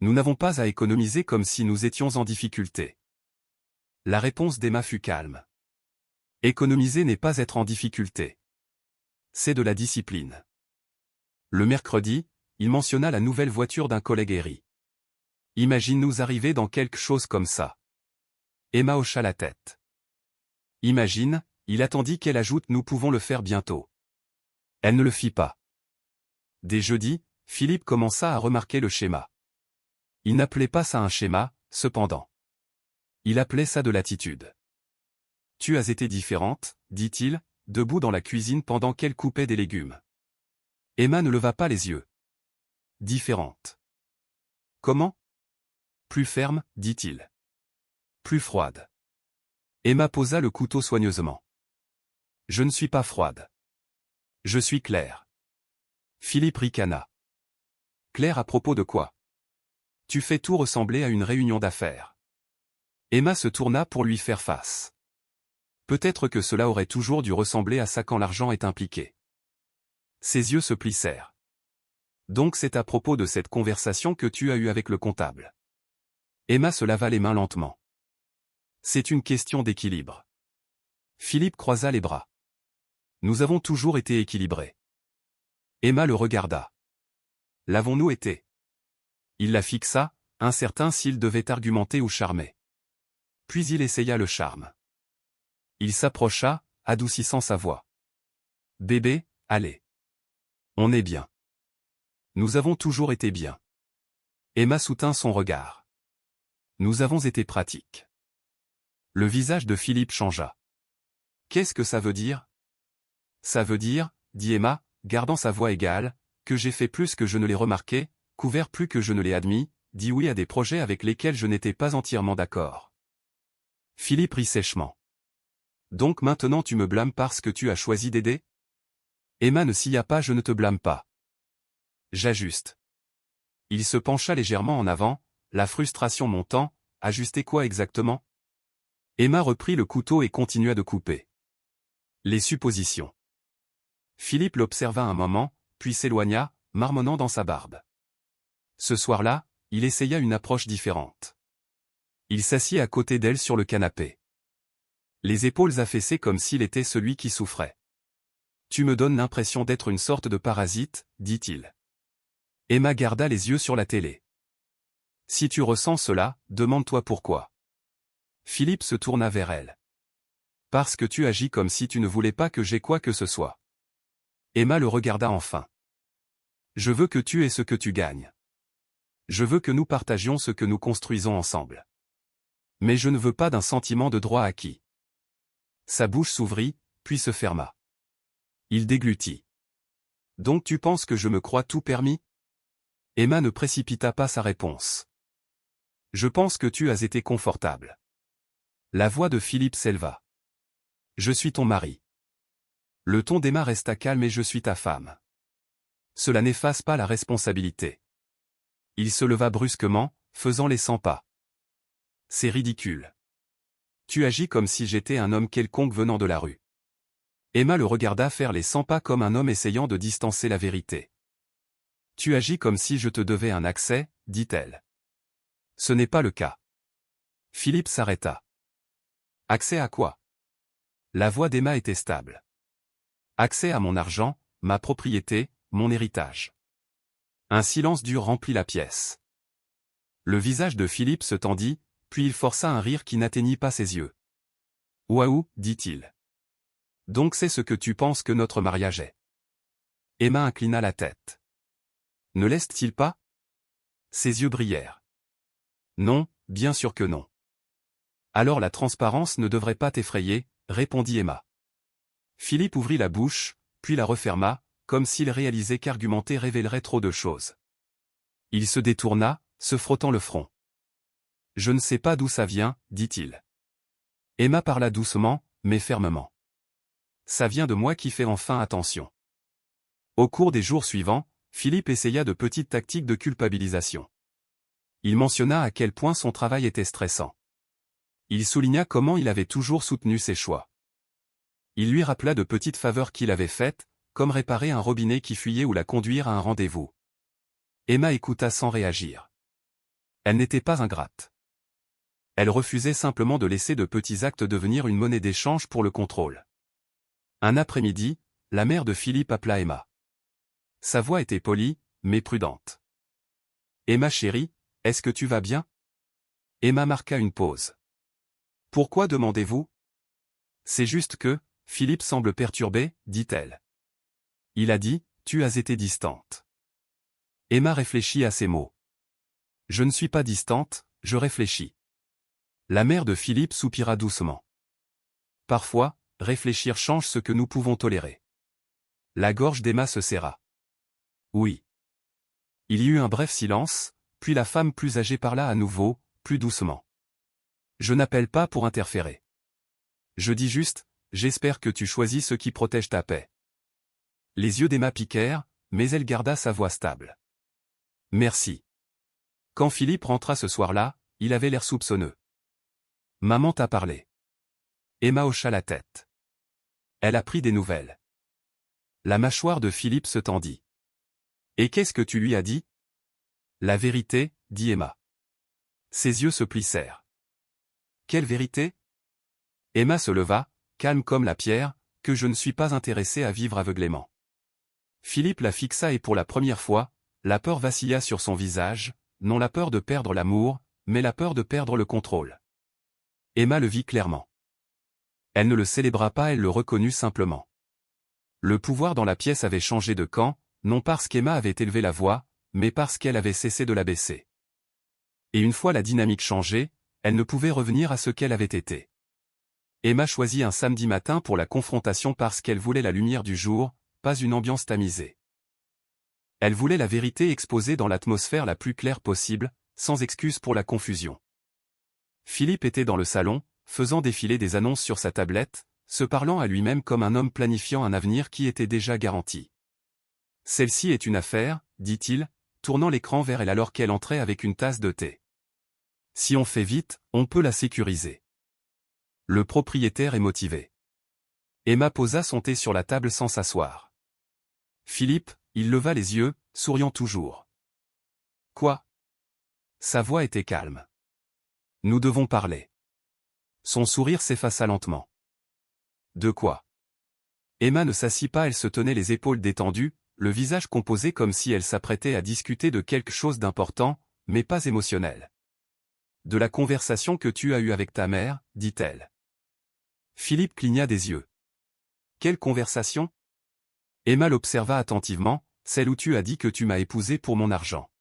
Nous n'avons pas à économiser comme si nous étions en difficulté. La réponse d'Emma fut calme. Économiser n'est pas être en difficulté. C'est de la discipline. Le mercredi, il mentionna la nouvelle voiture d'un collègue et rit. Imagine-nous arriver dans quelque chose comme ça. Emma hocha la tête. Imagine, il attendit qu'elle ajoute nous pouvons le faire bientôt. Elle ne le fit pas. Dès jeudi, Philippe commença à remarquer le schéma. Il n'appelait pas ça un schéma, cependant. Il appelait ça de l'attitude. Tu as été différente, dit-il, debout dans la cuisine pendant qu'elle coupait des légumes. Emma ne leva pas les yeux. Différente. Comment? Plus ferme, dit-il. Plus froide. Emma posa le couteau soigneusement. Je ne suis pas froide. Je suis claire. Philippe ricana. Claire à propos de quoi? Tu fais tout ressembler à une réunion d'affaires. Emma se tourna pour lui faire face. Peut-être que cela aurait toujours dû ressembler à ça quand l'argent est impliqué. Ses yeux se plissèrent. Donc c'est à propos de cette conversation que tu as eue avec le comptable. Emma se lava les mains lentement. C'est une question d'équilibre. Philippe croisa les bras. Nous avons toujours été équilibrés. Emma le regarda. L'avons-nous été? Il la fixa, incertain s'il devait argumenter ou charmer. Puis il essaya le charme. Il s'approcha, adoucissant sa voix. Bébé, allez. On est bien. Nous avons toujours été bien. Emma soutint son regard. Nous avons été pratiques. Le visage de Philippe changea. Qu'est-ce que ça veut dire? Ça veut dire, dit Emma, gardant sa voix égale, que j'ai fait plus que je ne l'ai remarqué, couvert plus que je ne l'ai admis, dit oui à des projets avec lesquels je n'étais pas entièrement d'accord. Philippe rit sèchement. Donc maintenant tu me blâmes parce que tu as choisi d'aider? Emma ne sia pas. Je ne te blâme pas. J'ajuste. Il se pencha légèrement en avant, la frustration montant. Ajuster quoi exactement? Emma reprit le couteau et continua de couper. Les suppositions. Philippe l'observa un moment, puis s'éloigna, marmonnant dans sa barbe. Ce soir-là, il essaya une approche différente. Il s'assit à côté d'elle sur le canapé. Les épaules affaissées comme s'il était celui qui souffrait. Tu me donnes l'impression d'être une sorte de parasite, dit-il. Emma garda les yeux sur la télé. Si tu ressens cela, demande-toi pourquoi. Philippe se tourna vers elle. Parce que tu agis comme si tu ne voulais pas que j'aie quoi que ce soit. Emma le regarda enfin. Je veux que tu aies ce que tu gagnes. Je veux que nous partagions ce que nous construisons ensemble. Mais je ne veux pas d'un sentiment de droit acquis. Sa bouche s'ouvrit, puis se ferma. Il déglutit. Donc tu penses que je me crois tout permis? Emma ne précipita pas sa réponse. Je pense que tu as été confortable. La voix de Philippe s'éleva. Je suis ton mari. Le ton d'Emma resta calme et je suis ta femme. Cela n'efface pas la responsabilité. Il se leva brusquement, faisant les 100 pas. C'est ridicule. Tu agis comme si j'étais un homme quelconque venant de la rue. Emma le regarda faire les 100 pas comme un homme essayant de distancer la vérité. Tu agis comme si je te devais un accès, dit-elle. Ce n'est pas le cas. Philippe s'arrêta. Accès à quoi? La voix d'Emma était stable. Accès à mon argent, ma propriété, mon héritage. Un silence dur remplit la pièce. Le visage de Philippe se tendit, puis il força un rire qui n'atteignit pas ses yeux. Waouh, dit-il. Donc c'est ce que tu penses que notre mariage est. Emma inclina la tête. Ne laisse-t-il pas? Ses yeux brillèrent. Non, bien sûr que non. Alors la transparence ne devrait pas t'effrayer, répondit Emma. Philippe ouvrit la bouche, puis la referma, comme s'il réalisait qu'argumenter révélerait trop de choses. Il se détourna, se frottant le front. Je ne sais pas d'où ça vient, dit-il. Emma parla doucement, mais fermement. Ça vient de moi qui fais enfin attention. Au cours des jours suivants, Philippe essaya de petites tactiques de culpabilisation. Il mentionna à quel point son travail était stressant. Il souligna comment il avait toujours soutenu ses choix. Il lui rappela de petites faveurs qu'il avait faites, comme réparer un robinet qui fuyait ou la conduire à un rendez-vous. Emma écouta sans réagir. Elle n'était pas ingrate. Elle refusait simplement de laisser de petits actes devenir une monnaie d'échange pour le contrôle. Un après-midi, la mère de Philippe appela Emma. Sa voix était polie, mais prudente. Emma chérie, est-ce que tu vas bien? Emma marqua une pause. Pourquoi demandez-vous? C'est juste que, Philippe semble perturbé, dit-elle. Il a dit, tu as été distante. Emma réfléchit à ces mots. Je ne suis pas distante, je réfléchis. La mère de Philippe soupira doucement. Parfois, réfléchir change ce que nous pouvons tolérer. La gorge d'Emma se serra. Oui. Il y eut un bref silence, puis la femme plus âgée parla à nouveau, plus doucement. Je n'appelle pas pour interférer. Je dis juste, j'espère que tu choisis ce qui protège ta paix. Les yeux d'Emma piquèrent, mais elle garda sa voix stable. Merci. Quand Philippe rentra ce soir-là, il avait l'air soupçonneux. Maman t'a parlé. Emma hocha la tête. Elle a pris des nouvelles. La mâchoire de Philippe se tendit. Et qu'est-ce que tu lui as dit? La vérité, dit Emma. Ses yeux se plissèrent. Quelle vérité? Emma se leva, calme comme la pierre, que je ne suis pas intéressée à vivre aveuglément. Philippe la fixa et pour la première fois, la peur vacilla sur son visage, non la peur de perdre l'amour, mais la peur de perdre le contrôle. Emma le vit clairement. Elle ne le célébra pas, elle le reconnut simplement. Le pouvoir dans la pièce avait changé de camp, non parce qu'Emma avait élevé la voix, mais parce qu'elle avait cessé de la baisser. Et une fois la dynamique changée, elle ne pouvait revenir à ce qu'elle avait été. Emma choisit un samedi matin pour la confrontation parce qu'elle voulait la lumière du jour, pas une ambiance tamisée. Elle voulait la vérité exposée dans l'atmosphère la plus claire possible, sans excuse pour la confusion. Philippe était dans le salon, faisant défiler des annonces sur sa tablette, se parlant à lui-même comme un homme planifiant un avenir qui était déjà garanti. Celle-ci est une affaire, dit-il, tournant l'écran vers elle alors qu'elle entrait avec une tasse de thé. Si on fait vite, on peut la sécuriser. Le propriétaire est motivé. Emma posa son thé sur la table sans s'asseoir. Philippe, il leva les yeux, souriant toujours. Quoi? Sa voix était calme. Nous devons parler. Son sourire s'effaça lentement. De quoi? Emma ne s'assit pas, elle se tenait les épaules détendues, le visage composé comme si elle s'apprêtait à discuter de quelque chose d'important, mais pas émotionnel. De la conversation que tu as eue avec ta mère, dit-elle. Philippe cligna des yeux. Quelle conversation? Emma l'observa attentivement, celle où tu as dit que tu m'as épousé pour mon argent.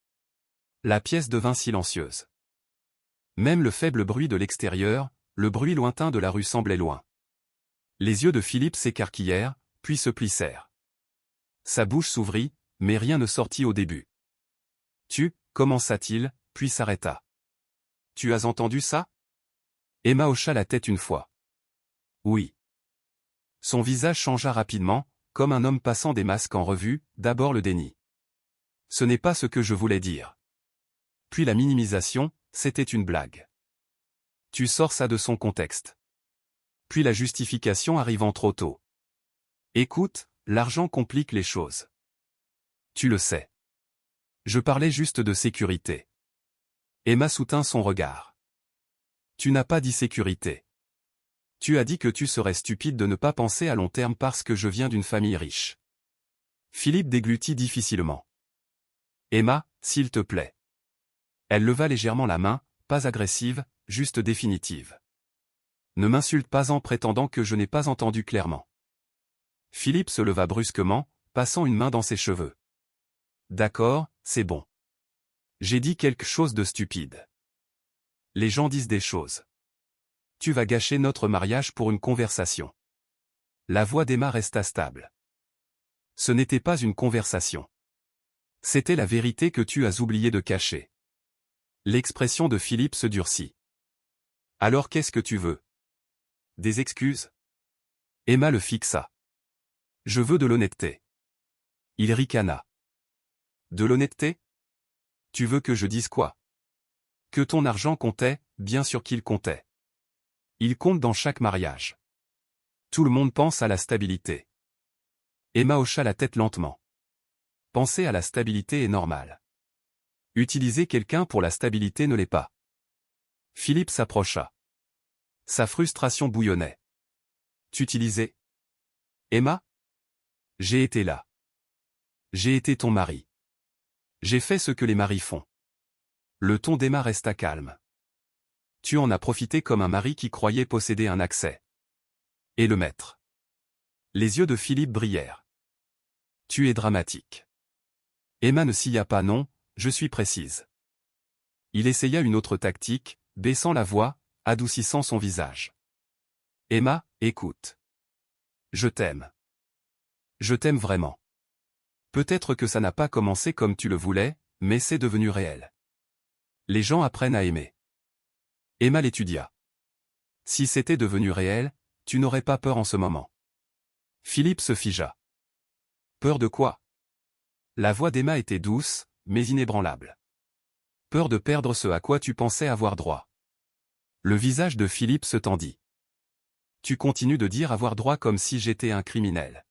La pièce devint silencieuse. Même le faible bruit de l'extérieur, le bruit lointain de la rue semblait loin. Les yeux de Philippe s'écarquillèrent, puis se plissèrent. Sa bouche s'ouvrit, mais rien ne sortit au début. Tu, commença-t-il, puis s'arrêta. Tu as entendu ça? Emma hocha la tête une fois. Oui. Son visage changea rapidement, comme un homme passant des masques en revue, d'abord le déni. Ce n'est pas ce que je voulais dire. Puis la minimisation, c'était une blague. Tu sors ça de son contexte. Puis la justification arrivant trop tôt. Écoute, l'argent complique les choses. Tu le sais. Je parlais juste de sécurité. Emma soutint son regard. Tu n'as pas dit sécurité. Tu as dit que tu serais stupide de ne pas penser à long terme parce que je viens d'une famille riche. Philippe déglutit difficilement. Emma, s'il te plaît. Elle leva légèrement la main, pas agressive, juste définitive. Ne m'insulte pas en prétendant que je n'ai pas entendu clairement. Philippe se leva brusquement, passant une main dans ses cheveux. D'accord, c'est bon. J'ai dit quelque chose de stupide. Les gens disent des choses. Tu vas gâcher notre mariage pour une conversation. La voix d'Emma resta stable. Ce n'était pas une conversation. C'était la vérité que tu as oublié de cacher. L'expression de Philippe se durcit. Alors qu'est-ce que tu veux? Des excuses? Emma le fixa. Je veux de l'honnêteté. Il ricana. De l'honnêteté? Tu veux que je dise quoi? Que ton argent comptait, bien sûr qu'il comptait. Il compte dans chaque mariage. Tout le monde pense à la stabilité. Emma hocha la tête lentement. Penser à la stabilité est normal. Utiliser quelqu'un pour la stabilité ne l'est pas. Philippe s'approcha. Sa frustration bouillonnait. T'utiliser? Emma? J'ai été là. J'ai été ton mari. J'ai fait ce que les maris font. Le ton d'Emma resta calme. Tu en as profité comme un mari qui croyait posséder un accès. Et le maître. Les yeux de Philippe brillèrent. Tu es dramatique. Emma ne scia pas non, je suis précise. Il essaya une autre tactique, baissant la voix, adoucissant son visage. Emma, écoute. Je t'aime. Je t'aime vraiment. Peut-être que ça n'a pas commencé comme tu le voulais, mais c'est devenu réel. Les gens apprennent à aimer. Emma l'étudia. Si c'était devenu réel, tu n'aurais pas peur en ce moment. Philippe se figea. Peur de quoi? La voix d'Emma était douce, mais inébranlable. Peur de perdre ce à quoi tu pensais avoir droit. Le visage de Philippe se tendit. Tu continues de dire avoir droit comme si j'étais un criminel.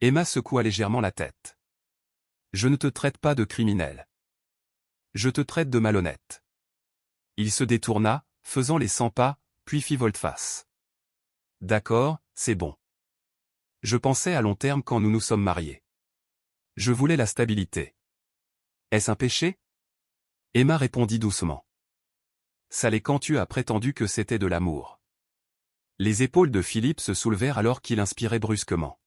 Emma secoua légèrement la tête. Je ne te traite pas de criminel. Je te traite de malhonnête. Il se détourna, faisant les 100 pas, puis fit volte-face. D'accord, c'est bon. Je pensais à long terme quand nous nous sommes mariés. Je voulais la stabilité. Est-ce un péché? Emma répondit doucement. Ça l'est quand tu as prétendu que c'était de l'amour. Les épaules de Philippe se soulevèrent alors qu'il inspirait brusquement.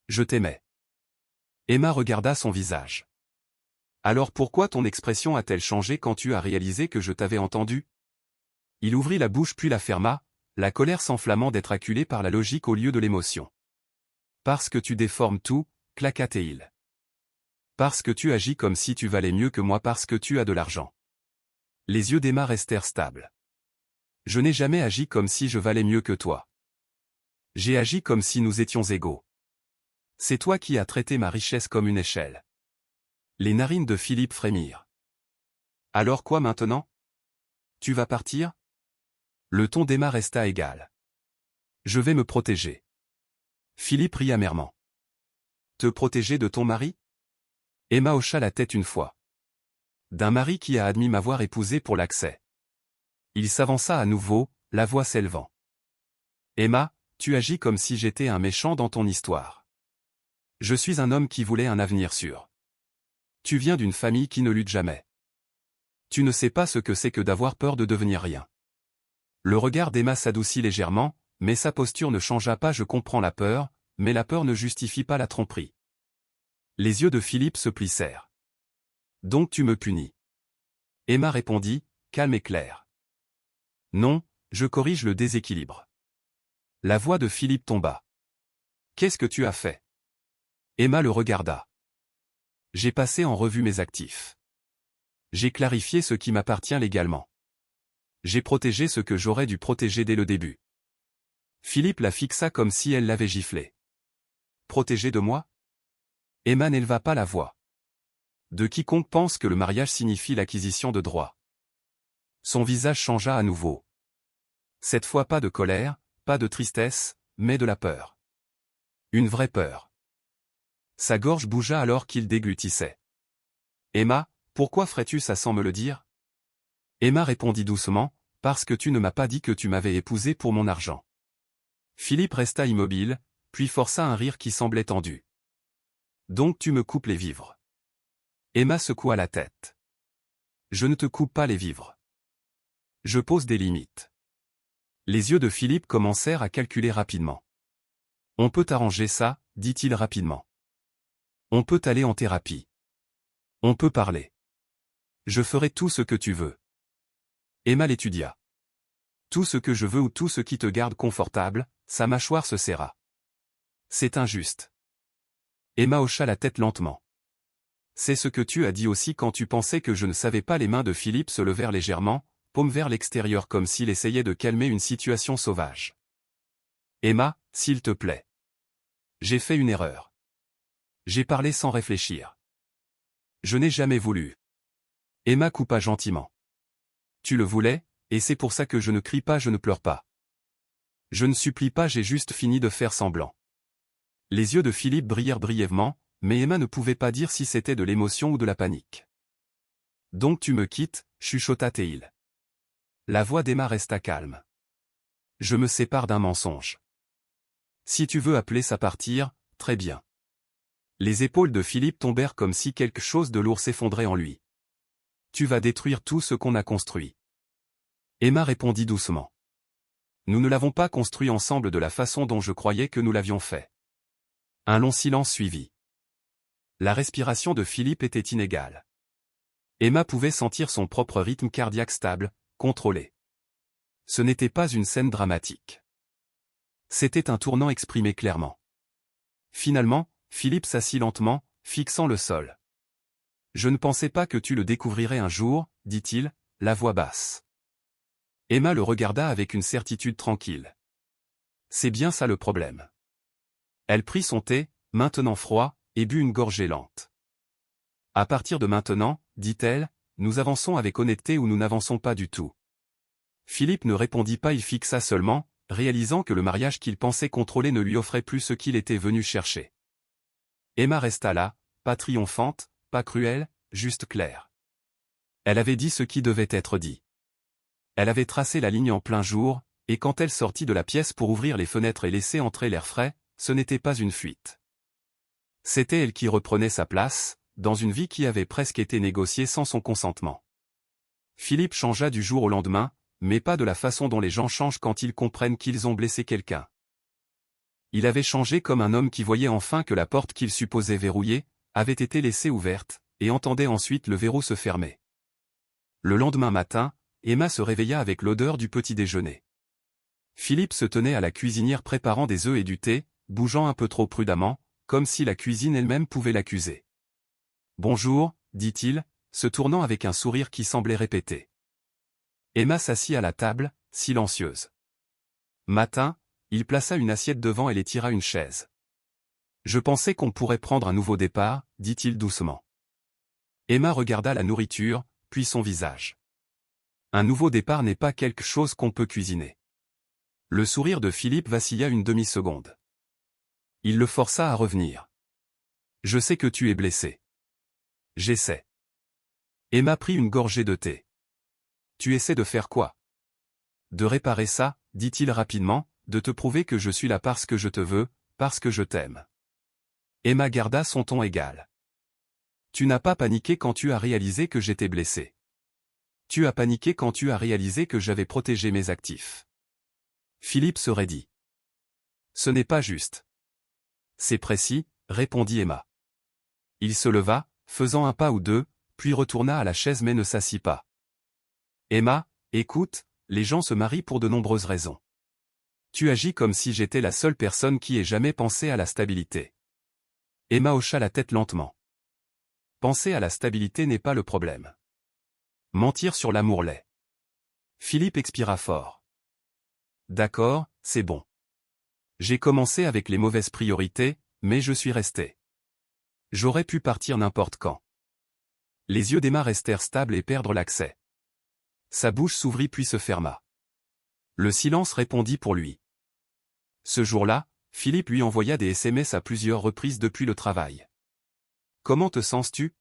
Je t'aimais. Emma regarda son visage. Alors pourquoi ton expression a-t-elle changé quand tu as réalisé que je t'avais entendu? Il ouvrit la bouche puis la ferma, la colère s'enflammant d'être acculé par la logique au lieu de l'émotion. Parce que tu déformes tout, claqua-t-il. Parce que tu agis comme si tu valais mieux que moi parce que tu as de l'argent. Les yeux d'Emma restèrent stables. Je n'ai jamais agi comme si je valais mieux que toi. J'ai agi comme si nous étions égaux. C'est toi qui as traité ma richesse comme une échelle. Les narines de Philippe frémirent. Alors quoi maintenant? Tu vas partir? Le ton d'Emma resta égal. Je vais me protéger. Philippe rit amèrement. Te protéger de ton mari? Emma hocha la tête une fois. D'un mari qui a admis m'avoir épousé pour l'accès. Il s'avança à nouveau, la voix s'élevant. Emma, tu agis comme si j'étais un méchant dans ton histoire. Je suis un homme qui voulait un avenir sûr. Tu viens d'une famille qui ne lutte jamais. Tu ne sais pas ce que c'est que d'avoir peur de devenir rien. Le regard d'Emma s'adoucit légèrement, mais sa posture ne changea pas. Je comprends la peur, mais la peur ne justifie pas la tromperie. Les yeux de Philippe se plissèrent. Donc tu me punis. Emma répondit, calme et claire. Non, je corrige le déséquilibre. La voix de Philippe tomba. Qu'est-ce que tu as fait? Emma le regarda. J'ai passé en revue mes actifs. J'ai clarifié ce qui m'appartient légalement. J'ai protégé ce que j'aurais dû protéger dès le début. Philippe la fixa comme si elle l'avait giflé. Protéger de moi? Emma n'éleva pas la voix. De quiconque pense que le mariage signifie l'acquisition de droits. Son visage changea à nouveau. Cette fois pas de colère, pas de tristesse, mais de la peur. Une vraie peur. Sa gorge bougea alors qu'il déglutissait. Emma, pourquoi ferais-tu ça sans me le dire? Emma répondit doucement, parce que tu ne m'as pas dit que tu m'avais épousé pour mon argent. Philippe resta immobile, puis força un rire qui semblait tendu. Donc tu me coupes les vivres. Emma secoua la tête. Je ne te coupe pas les vivres. Je pose des limites. Les yeux de Philippe commencèrent à calculer rapidement. On peut arranger ça, dit-il rapidement. On peut aller en thérapie. On peut parler. Je ferai tout ce que tu veux. Emma l'étudia. Tout ce que je veux ou tout ce qui te garde confortable, sa mâchoire se serra. C'est injuste. Emma hocha la tête lentement. C'est ce que tu as dit aussi quand tu pensais que je ne savais pas. Les mains de Philippe se levèrent légèrement, paume vers l'extérieur comme s'il essayait de calmer une situation sauvage. Emma, s'il te plaît. J'ai fait une erreur. J'ai parlé sans réfléchir. Je n'ai jamais voulu. Emma coupa gentiment. Tu le voulais, et c'est pour ça que je ne crie pas, je ne pleure pas. Je ne supplie pas, j'ai juste fini de faire semblant. Les yeux de Philippe brillèrent brièvement, mais Emma ne pouvait pas dire si c'était de l'émotion ou de la panique. Donc tu me quittes, chuchota-t-il. La voix d'Emma resta calme. Je me sépare d'un mensonge. Si tu veux appeler ça partir, très bien. Les épaules de Philippe tombèrent comme si quelque chose de lourd s'effondrait en lui. Tu vas détruire tout ce qu'on a construit. Emma répondit doucement. Nous ne l'avons pas construit ensemble de la façon dont je croyais que nous l'avions fait. Un long silence suivit. La respiration de Philippe était inégale. Emma pouvait sentir son propre rythme cardiaque stable, contrôlé. Ce n'était pas une scène dramatique. C'était un tournant exprimé clairement. Finalement, Philippe s'assit lentement, fixant le sol. Je ne pensais pas que tu le découvrirais un jour, dit-il, la voix basse. Emma le regarda avec une certitude tranquille. C'est bien ça le problème. Elle prit son thé, maintenant froid, et but une gorgée lente. À partir de maintenant, dit-elle, nous avançons avec honnêteté ou nous n'avançons pas du tout. Philippe ne répondit pas, il fixa seulement, réalisant que le mariage qu'il pensait contrôler ne lui offrait plus ce qu'il était venu chercher. Emma resta là, pas triomphante, pas cruelle, juste claire. Elle avait dit ce qui devait être dit. Elle avait tracé la ligne en plein jour, et quand elle sortit de la pièce pour ouvrir les fenêtres et laisser entrer l'air frais, ce n'était pas une fuite. C'était elle qui reprenait sa place, dans une vie qui avait presque été négociée sans son consentement. Philippe changea du jour au lendemain, mais pas de la façon dont les gens changent quand ils comprennent qu'ils ont blessé quelqu'un. Il avait changé comme un homme qui voyait enfin que la porte qu'il supposait verrouillée, avait été laissée ouverte, et entendait ensuite le verrou se fermer. Le lendemain matin, Emma se réveilla avec l'odeur du petit déjeuner. Philippe se tenait à la cuisinière préparant des œufs et du thé, bougeant un peu trop prudemment, comme si la cuisine elle-même pouvait l'accuser. « Bonjour », dit-il, se tournant avec un sourire qui semblait répéter. Emma s'assit à la table, silencieuse. Matin, il plaça une assiette devant elle et tira une chaise. « Je pensais qu'on pourrait prendre un nouveau départ, » dit-il doucement. Emma regarda la nourriture, puis son visage. Un nouveau départ n'est pas quelque chose qu'on peut cuisiner. Le sourire de Philippe vacilla une demi-seconde. Il le força à revenir. « Je sais que tu es blessé. »« J'essaie. » Emma prit une gorgée de thé. « Tu essaies de faire quoi ? » ?»« De réparer ça, » dit-il rapidement, « de te prouver que je suis là parce que je te veux, parce que je t'aime. » Emma garda son ton égal. « Tu n'as pas paniqué quand tu as réalisé que j'étais blessé. Tu as paniqué quand tu as réalisé que j'avais protégé mes actifs. » Philippe se raidit. « Ce n'est pas juste. »« C'est précis, » répondit Emma. Il se leva, faisant un pas ou deux, puis retourna à la chaise mais ne s'assit pas. « Emma, écoute, les gens se marient pour de nombreuses raisons. Tu agis comme si j'étais la seule personne qui ait jamais pensé à la stabilité. » Emma hocha la tête lentement. Penser à la stabilité n'est pas le problème. Mentir sur l'amour l'est. Philippe expira fort. D'accord, c'est bon. J'ai commencé avec les mauvaises priorités, mais je suis resté. J'aurais pu partir n'importe quand. Les yeux d'Emma restèrent stables et perdre l'accès. Sa bouche s'ouvrit puis se ferma. Le silence répondit pour lui. Ce jour-là, Philippe lui envoya des SMS à plusieurs reprises depuis le travail. « Comment te sens-tu ?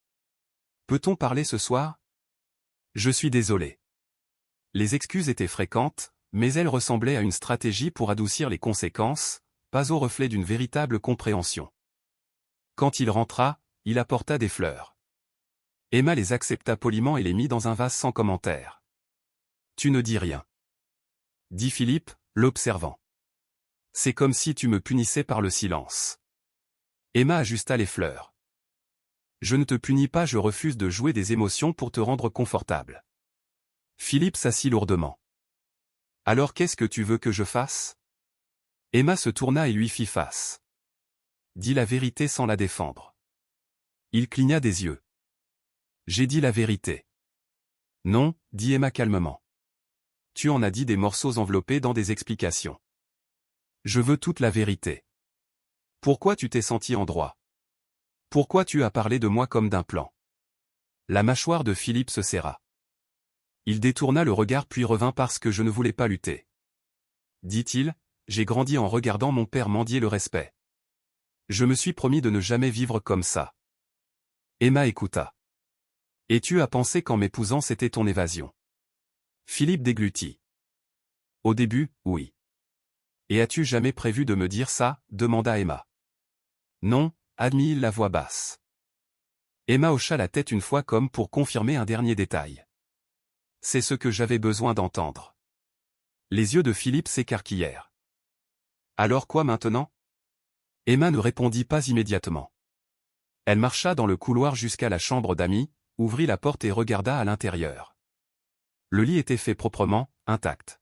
Peut-on parler ce soir ? Je suis désolé. » Les excuses étaient fréquentes, mais elles ressemblaient à une stratégie pour adoucir les conséquences, pas au reflet d'une véritable compréhension. Quand il rentra, il apporta des fleurs. Emma les accepta poliment et les mit dans un vase sans commentaire. « Tu ne dis rien. » dit Philippe, l'observant. « C'est comme si tu me punissais par le silence. » Emma ajusta les fleurs. « Je ne te punis pas, je refuse de jouer des émotions pour te rendre confortable. » Philippe s'assit lourdement. « Alors qu'est-ce que tu veux que je fasse ?» Emma se tourna et lui fit face. « Dis la vérité sans la défendre. » Il cligna des yeux. « J'ai dit la vérité. » « Non, » dit Emma calmement. « Tu en as dit des morceaux enveloppés dans des explications. Je veux toute la vérité. Pourquoi tu t'es senti en droit? Pourquoi tu as parlé de moi comme d'un plan ?» La mâchoire de Philippe se serra. Il détourna le regard puis revint parce que je ne voulais pas lutter. Dit-il, j'ai grandi en regardant mon père mendier le respect. Je me suis promis de ne jamais vivre comme ça. Emma écouta. Et tu as pensé qu'en m'épousant c'était ton évasion? Philippe déglutit. Au début, oui. Et as-tu jamais prévu de me dire ça? Demanda Emma. Non, admit-il la voix basse. Emma hocha la tête une fois comme pour confirmer un dernier détail. C'est ce que j'avais besoin d'entendre. Les yeux de Philippe s'écarquillèrent. Alors quoi maintenant? Emma ne répondit pas immédiatement. Elle marcha dans le couloir jusqu'à la chambre d'amis, ouvrit la porte et regarda à l'intérieur. Le lit était fait proprement, intact.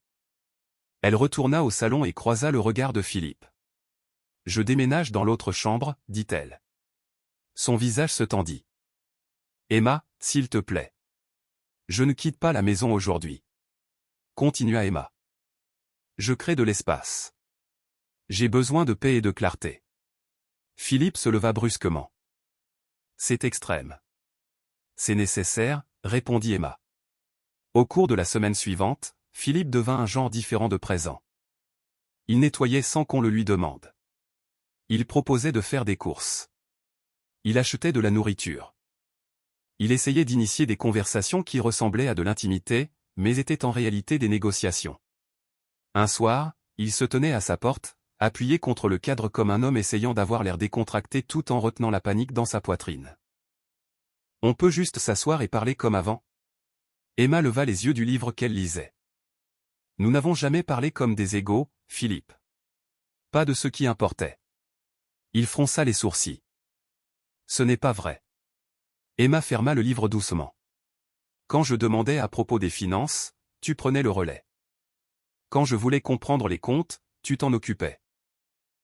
Elle retourna au salon et croisa le regard de Philippe. « Je déménage dans l'autre chambre, dit-elle. Son visage se tendit. Emma, s'il te plaît. Je ne quitte pas la maison aujourd'hui. Continua Emma. Je crée de l'espace. J'ai besoin de paix et de clarté. Philippe se leva brusquement. C'est extrême. C'est nécessaire, répondit Emma. Au cours de la semaine suivante, Philippe devint un genre différent de présent. Il nettoyait sans qu'on le lui demande. Il proposait de faire des courses. Il achetait de la nourriture. Il essayait d'initier des conversations qui ressemblaient à de l'intimité, mais étaient en réalité des négociations. Un soir, il se tenait à sa porte, appuyé contre le cadre comme un homme essayant d'avoir l'air décontracté tout en retenant la panique dans sa poitrine. On peut juste s'asseoir et parler comme avant. Emma leva les yeux du livre qu'elle lisait. Nous n'avons jamais parlé comme des égaux, Philippe. Pas de ce qui importait. Il fronça les sourcils. Ce n'est pas vrai. Emma ferma le livre doucement. Quand je demandais à propos des finances, tu prenais le relais. Quand je voulais comprendre les comptes, tu t'en occupais.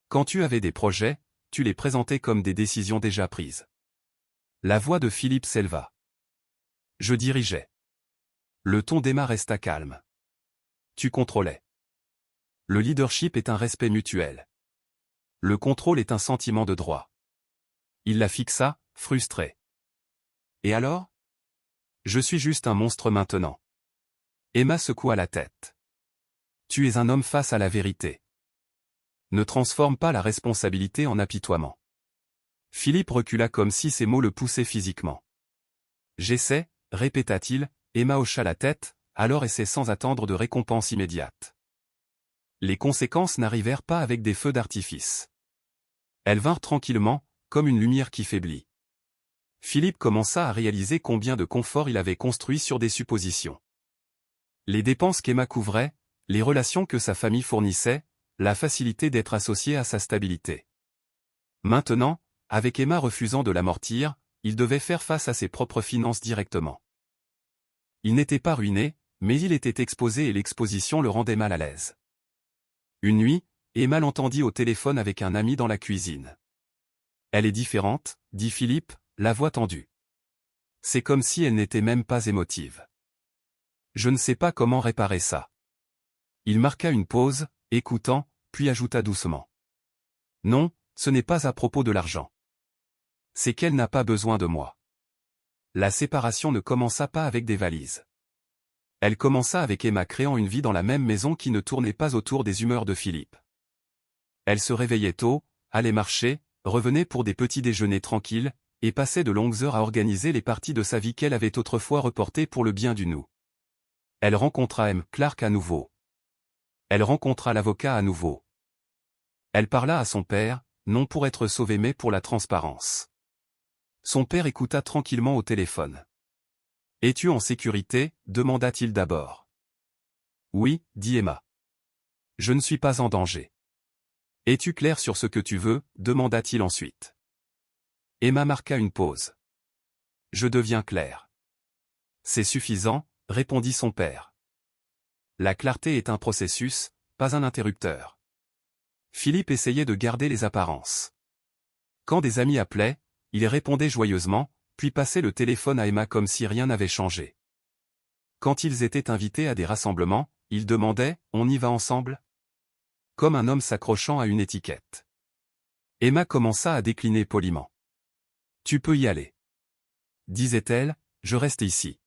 Quand tu avais des projets, tu les présentais comme des décisions déjà prises. La voix de Philippe s'éleva. Je dirigeais. Le ton d'Emma resta calme. Tu contrôlais. Le leadership est un respect mutuel. Le contrôle est un sentiment de droit. Il la fixa, frustré. Et alors? Je suis juste un monstre maintenant. Emma secoua la tête. Tu es un homme face à la vérité. Ne transforme pas la responsabilité en apitoiement. Philippe recula comme si ces mots le poussaient physiquement. J'essaie, répéta-t-il, Emma hocha la tête, alors essaie sans attendre de récompense immédiate. Les conséquences n'arrivèrent pas avec des feux d'artifice. Elles vinrent tranquillement, comme une lumière qui faiblit. Philippe commença à réaliser combien de confort il avait construit sur des suppositions. Les dépenses qu'Emma couvrait, les relations que sa famille fournissait, la facilité d'être associé à sa stabilité. Maintenant, avec Emma refusant de l'amortir, il devait faire face à ses propres finances directement. Il n'était pas ruiné, mais il était exposé et l'exposition le rendait mal à l'aise. Une nuit, Emma l'entendit au téléphone avec un ami dans la cuisine. Elle est différente, dit Philippe, la voix tendue. C'est comme si elle n'était même pas émotive. Je ne sais pas comment réparer ça. Il marqua une pause, écoutant, puis ajouta doucement. Non, ce n'est pas à propos de l'argent. C'est qu'elle n'a pas besoin de moi. La séparation ne commença pas avec des valises. Elle commença avec Emma créant une vie dans la même maison qui ne tournait pas autour des humeurs de Philippe. Elle se réveillait tôt, allait marcher, revenait pour des petits déjeuners tranquilles, et passait de longues heures à organiser les parties de sa vie qu'elle avait autrefois reportées pour le bien du nous. Elle rencontra M. Clark à nouveau. Elle rencontra l'avocat à nouveau. Elle parla à son père, non pour être sauvée mais pour la transparence. Son père écouta tranquillement au téléphone. « Es-tu en sécurité » demanda-t-il d'abord. « Oui » dit Emma. « Je ne suis pas en danger. »« Es-tu clair sur ce que tu veux » demanda-t-il ensuite. Emma marqua une pause. « Je deviens clair. »« C'est suffisant » répondit son père. La clarté est un processus, pas un interrupteur. Philippe essayait de garder les apparences. Quand des amis appelaient, il répondait joyeusement, puis passait le téléphone à Emma comme si rien n'avait changé. Quand ils étaient invités à des rassemblements, il demandait « On y va ensemble ?» comme un homme s'accrochant à une étiquette. Emma commença à décliner poliment. « Tu peux y aller. » disait-elle, « je reste ici. »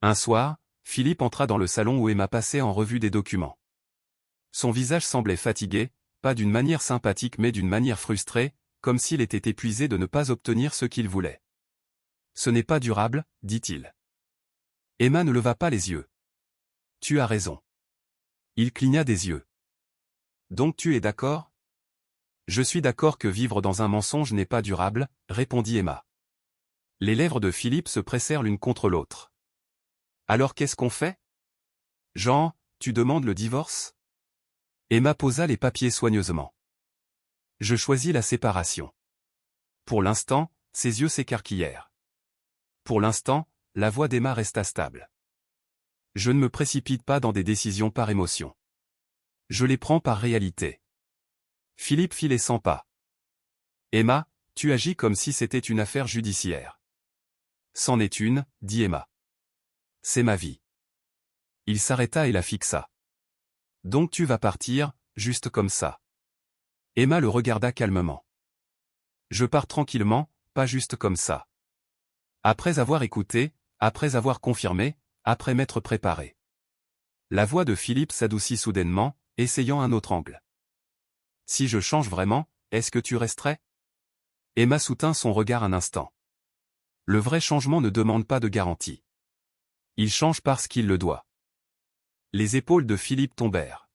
Un soir, Philippe entra dans le salon où Emma passait en revue des documents. Son visage semblait fatigué, pas d'une manière sympathique mais d'une manière frustrée, comme s'il était épuisé de ne pas obtenir ce qu'il voulait. « Ce n'est pas durable, dit-il. » Emma ne leva pas les yeux. « Tu as raison. » Il cligna des yeux. « Donc tu es d'accord ? » « Je suis d'accord que vivre dans un mensonge n'est pas durable, » répondit Emma. Les lèvres de Philippe se pressèrent l'une contre l'autre. « Alors qu'est-ce qu'on fait ? Jean, tu demandes le divorce ? » Emma posa les papiers soigneusement. « Je choisis la séparation. » Pour l'instant, ses yeux s'écarquillèrent. Pour l'instant, la voix d'Emma resta stable. « Je ne me précipite pas dans des décisions par émotion. Je les prends par réalité. » Philippe fit les 100 pas. « Emma, tu agis comme si c'était une affaire judiciaire. C'en est une, dit Emma. C'est ma vie. Il s'arrêta et la fixa. Donc tu vas partir, juste comme ça. Emma le regarda calmement. Je pars tranquillement, pas juste comme ça. Après avoir écouté, après avoir confirmé, après m'être préparé. La voix de Philippe s'adoucit soudainement, essayant un autre angle. Si je change vraiment, est-ce que tu resterais? Emma soutint son regard un instant. Le vrai changement ne demande pas de garantie. Il change parce qu'il le doit. Les épaules de Philippe tombèrent.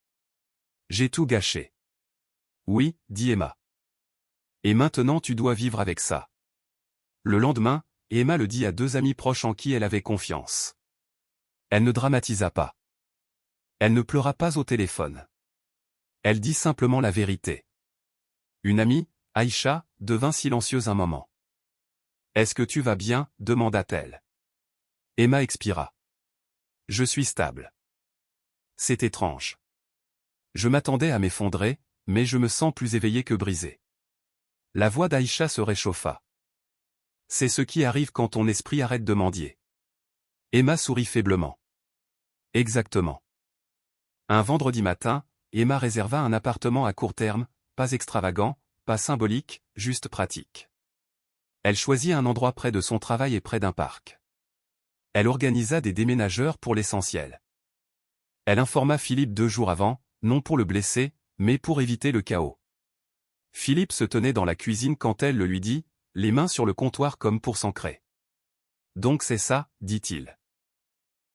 J'ai tout gâché. Oui, dit Emma. Et maintenant tu dois vivre avec ça. Le lendemain, Emma le dit à deux amis proches en qui elle avait confiance. Elle ne dramatisa pas. Elle ne pleura pas au téléphone. Elle dit simplement la vérité. Une amie, Aïcha, devint silencieuse un moment. « Est-ce que tu vas bien ?» demanda-t-elle. Emma expira. « Je suis stable. » C'est étrange. Je m'attendais à m'effondrer, mais je me sens plus éveillé que brisé. La voix d'Aïcha se réchauffa. C'est ce qui arrive quand ton esprit arrête de mendier. Emma sourit faiblement. Exactement. Un vendredi matin, Emma réserva un appartement à court terme, pas extravagant, pas symbolique, juste pratique. Elle choisit un endroit près de son travail et près d'un parc. Elle organisa des déménageurs pour l'essentiel. Elle informa Philippe 2 jours avant, non pour le blesser, mais pour éviter le chaos. Philippe se tenait dans la cuisine quand elle le lui dit, les mains sur le comptoir comme pour s'ancrer. Donc c'est ça, dit-il.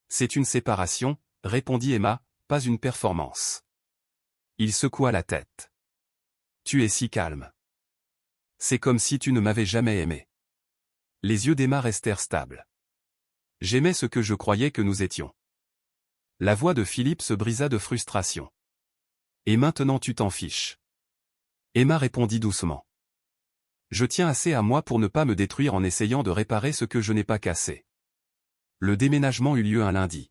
C'est une séparation, répondit Emma, pas une performance. Il secoua la tête. Tu es si calme. C'est comme si tu ne m'avais jamais aimé. Les yeux d'Emma restèrent stables. J'aimais ce que je croyais que nous étions. La voix de Philippe se brisa de frustration. Et maintenant tu t'en fiches. Emma répondit doucement. Je tiens assez à moi pour ne pas me détruire en essayant de réparer ce que je n'ai pas cassé. Le déménagement eut lieu un lundi.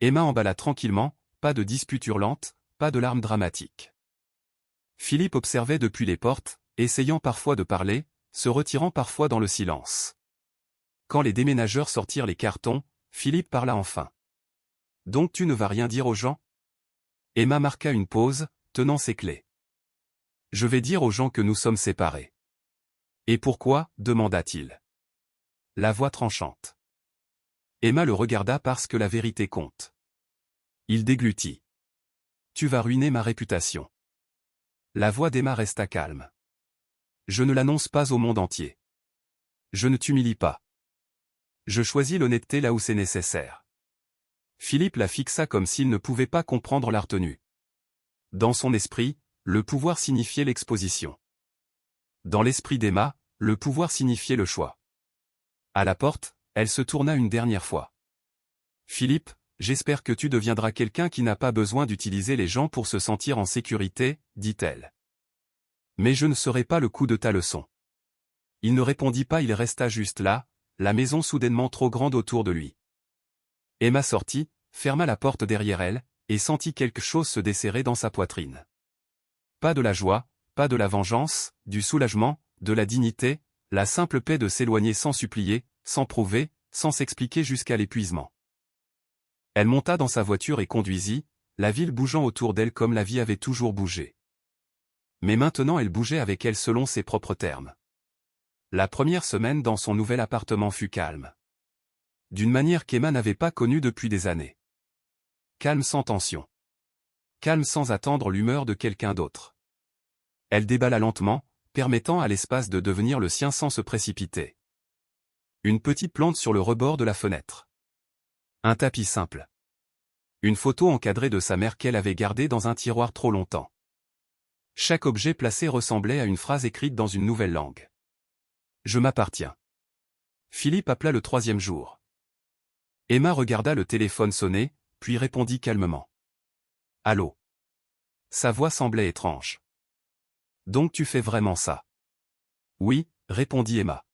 Emma emballa tranquillement, pas de dispute hurlante, pas de larmes dramatiques. Philippe observait depuis les portes, essayant parfois de parler, se retirant parfois dans le silence. Quand les déménageurs sortirent les cartons, Philippe parla enfin. « Donc tu ne vas rien dire aux gens ?» Emma marqua une pause, tenant ses clés. « Je vais dire aux gens que nous sommes séparés. »« Et pourquoi ?» demanda-t-il. La voix tranchante. Emma le regarda parce que la vérité compte. Il déglutit. « Tu vas ruiner ma réputation. » La voix d'Emma resta calme. « Je ne l'annonce pas au monde entier. Je ne t'humilie pas. Je choisis l'honnêteté là où c'est nécessaire. » Philippe la fixa comme s'il ne pouvait pas comprendre la retenue. Dans son esprit, le pouvoir signifiait l'exposition. Dans l'esprit d'Emma, le pouvoir signifiait le choix. À la porte, elle se tourna une dernière fois. « Philippe, j'espère que tu deviendras quelqu'un qui n'a pas besoin d'utiliser les gens pour se sentir en sécurité, dit-elle. Mais je ne serai pas le coup de ta leçon. » Il ne répondit pas, il resta juste là, la maison soudainement trop grande autour de lui. Emma sortit, ferma la porte derrière elle, et sentit quelque chose se desserrer dans sa poitrine. Pas de la joie, pas de la vengeance, du soulagement, de la dignité, la simple paix de s'éloigner sans supplier, sans prouver, sans s'expliquer jusqu'à l'épuisement. Elle monta dans sa voiture et conduisit, la ville bougeant autour d'elle comme la vie avait toujours bougé. Mais maintenant elle bougeait avec elle selon ses propres termes. La première semaine dans son nouvel appartement fut calme. D'une manière qu'Emma n'avait pas connue depuis des années. Calme sans tension. Calme sans attendre l'humeur de quelqu'un d'autre. Elle déballa lentement, permettant à l'espace de devenir le sien sans se précipiter. Une petite plante sur le rebord de la fenêtre. Un tapis simple. Une photo encadrée de sa mère qu'elle avait gardée dans un tiroir trop longtemps. Chaque objet placé ressemblait à une phrase écrite dans une nouvelle langue. Je m'appartiens. Philippe appela le 3e jour. Emma regarda le téléphone sonner, puis répondit calmement. Allô. Sa voix semblait étrange. Donc tu fais vraiment ça? Oui, répondit Emma.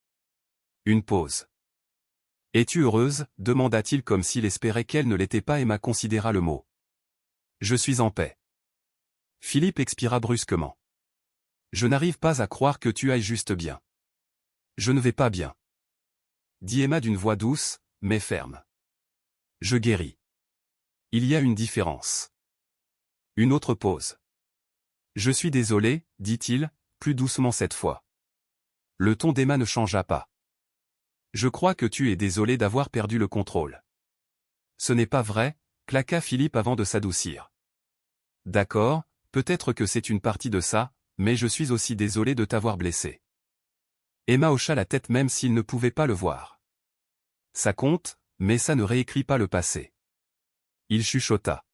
Une pause. Es-tu heureuse? Demanda-t-il comme s'il espérait qu'elle ne l'était pas. Emma considéra le mot. Je suis en paix. Philippe expira brusquement. Je n'arrive pas à croire que tu ailles juste bien. Je ne vais pas bien. Dit Emma d'une voix douce, mais ferme. Je guéris. Il y a une différence. Une autre pause. Je suis désolé, dit-il, plus doucement cette fois. Le ton d'Emma ne changea pas. Je crois que tu es désolé d'avoir perdu le contrôle. Ce n'est pas vrai, claqua Philippe avant de s'adoucir. D'accord, peut-être que c'est une partie de ça, mais je suis aussi désolé de t'avoir blessé. Emma hocha la tête même s'il ne pouvait pas le voir. Ça compte, mais ça ne réécrit pas le passé. Il chuchota.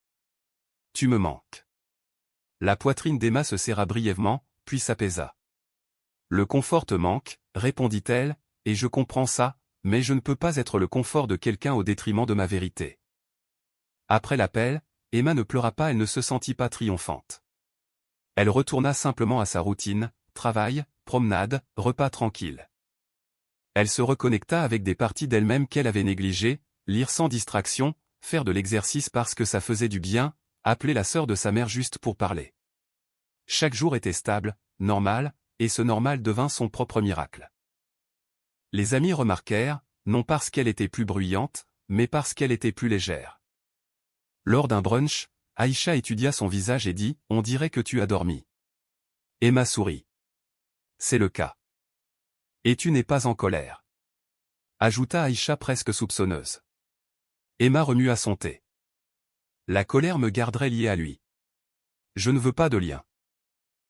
Tu me manques. La poitrine d'Emma se serra brièvement, puis s'apaisa. Le confort te manque, répondit-elle, et je comprends ça, mais je ne peux pas être le confort de quelqu'un au détriment de ma vérité. Après l'appel, Emma ne pleura pas, elle ne se sentit pas triomphante. Elle retourna simplement à sa routine, travail, promenade, repas tranquille. Elle se reconnecta avec des parties d'elle-même qu'elle avait négligées, lire sans distraction, faire de l'exercice parce que ça faisait du bien, appeler la sœur de sa mère juste pour parler. Chaque jour était stable, normal, et ce normal devint son propre miracle. Les amis remarquèrent, non parce qu'elle était plus bruyante, mais parce qu'elle était plus légère. Lors d'un brunch, Aïcha étudia son visage et dit « On dirait que tu as dormi. » Emma sourit. « C'est le cas. »« Et tu n'es pas en colère. » ajouta Aïcha presque soupçonneuse. Emma remua son thé. « La colère me garderait lié à lui. Je ne veux pas de lien. »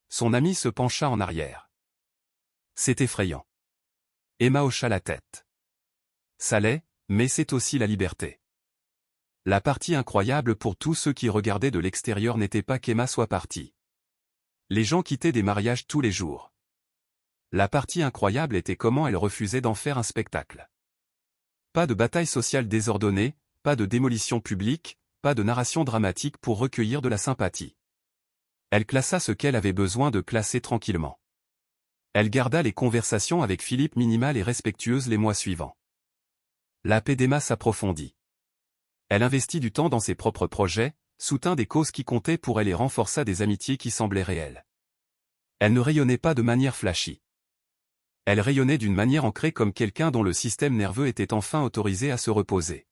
Son ami se pencha en arrière. « C'est effrayant. » Emma hocha la tête. « Ça l'est, mais c'est aussi la liberté. » La partie incroyable pour tous ceux qui regardaient de l'extérieur n'était pas qu'Emma soit partie. Les gens quittaient des mariages tous les jours. La partie incroyable était comment elle refusait d'en faire un spectacle. Pas de bataille sociale désordonnée, pas de démolition publique, pas de narration dramatique pour recueillir de la sympathie. Elle classa ce qu'elle avait besoin de classer tranquillement. Elle garda les conversations avec Philippe minimales et respectueuses les mois suivants. La paix d'Emma s'approfondit. Elle investit du temps dans ses propres projets, soutint des causes qui comptaient pour elle et renforça des amitiés qui semblaient réelles. Elle ne rayonnait pas de manière flashy. Elle rayonnait d'une manière ancrée comme quelqu'un dont le système nerveux était enfin autorisé à se reposer.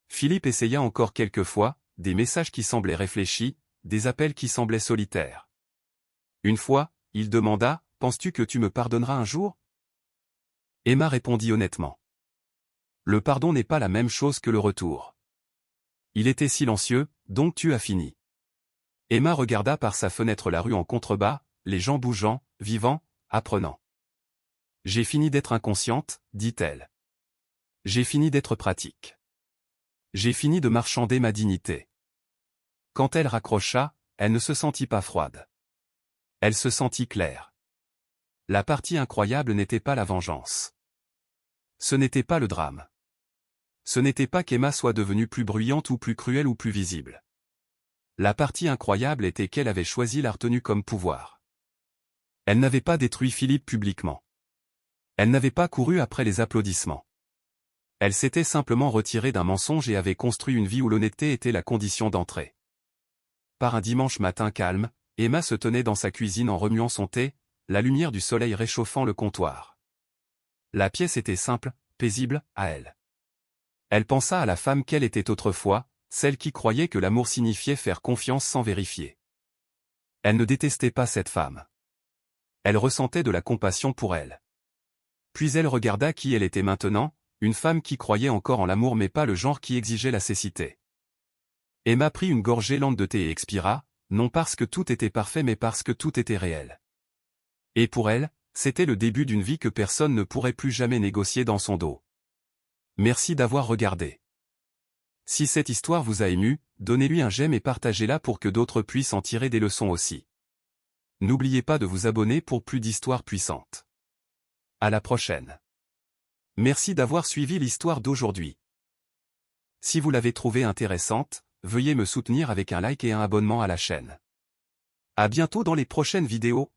Philippe essaya encore quelques fois, des messages qui semblaient réfléchis, des appels qui semblaient solitaires. Une fois, il demanda « Penses-tu que tu me pardonneras un jour ?» Emma répondit honnêtement. Le pardon n'est pas la même chose que le retour. Il était silencieux, donc tu as fini. Emma regarda par sa fenêtre la rue en contrebas, les gens bougeant, vivant, apprenant. J'ai fini d'être inconsciente, dit-elle. J'ai fini d'être pratique. J'ai fini de marchander ma dignité. Quand elle raccrocha, elle ne se sentit pas froide. Elle se sentit claire. La partie incroyable n'était pas la vengeance. Ce n'était pas le drame. Ce n'était pas qu'Emma soit devenue plus bruyante ou plus cruelle ou plus visible. La partie incroyable était qu'elle avait choisi la retenue comme pouvoir. Elle n'avait pas détruit Philippe publiquement. Elle n'avait pas couru après les applaudissements. Elle s'était simplement retirée d'un mensonge et avait construit une vie où l'honnêteté était la condition d'entrée. Par un dimanche matin calme, Emma se tenait dans sa cuisine en remuant son thé, la lumière du soleil réchauffant le comptoir. La pièce était simple, paisible, à elle. Elle pensa à la femme qu'elle était autrefois, celle qui croyait que l'amour signifiait faire confiance sans vérifier. Elle ne détestait pas cette femme. Elle ressentait de la compassion pour elle. Puis elle regarda qui elle était maintenant, une femme qui croyait encore en l'amour mais pas le genre qui exigeait la cécité. Emma prit une gorgée lente de thé et expira, non parce que tout était parfait mais parce que tout était réel. Et pour elle, c'était le début d'une vie que personne ne pourrait plus jamais négocier dans son dos. Merci d'avoir regardé. Si cette histoire vous a ému, donnez-lui un j'aime et partagez-la pour que d'autres puissent en tirer des leçons aussi. N'oubliez pas de vous abonner pour plus d'histoires puissantes. À la prochaine. Merci d'avoir suivi l'histoire d'aujourd'hui. Si vous l'avez trouvée intéressante, veuillez me soutenir avec un like et un abonnement à la chaîne. À bientôt dans les prochaines vidéos.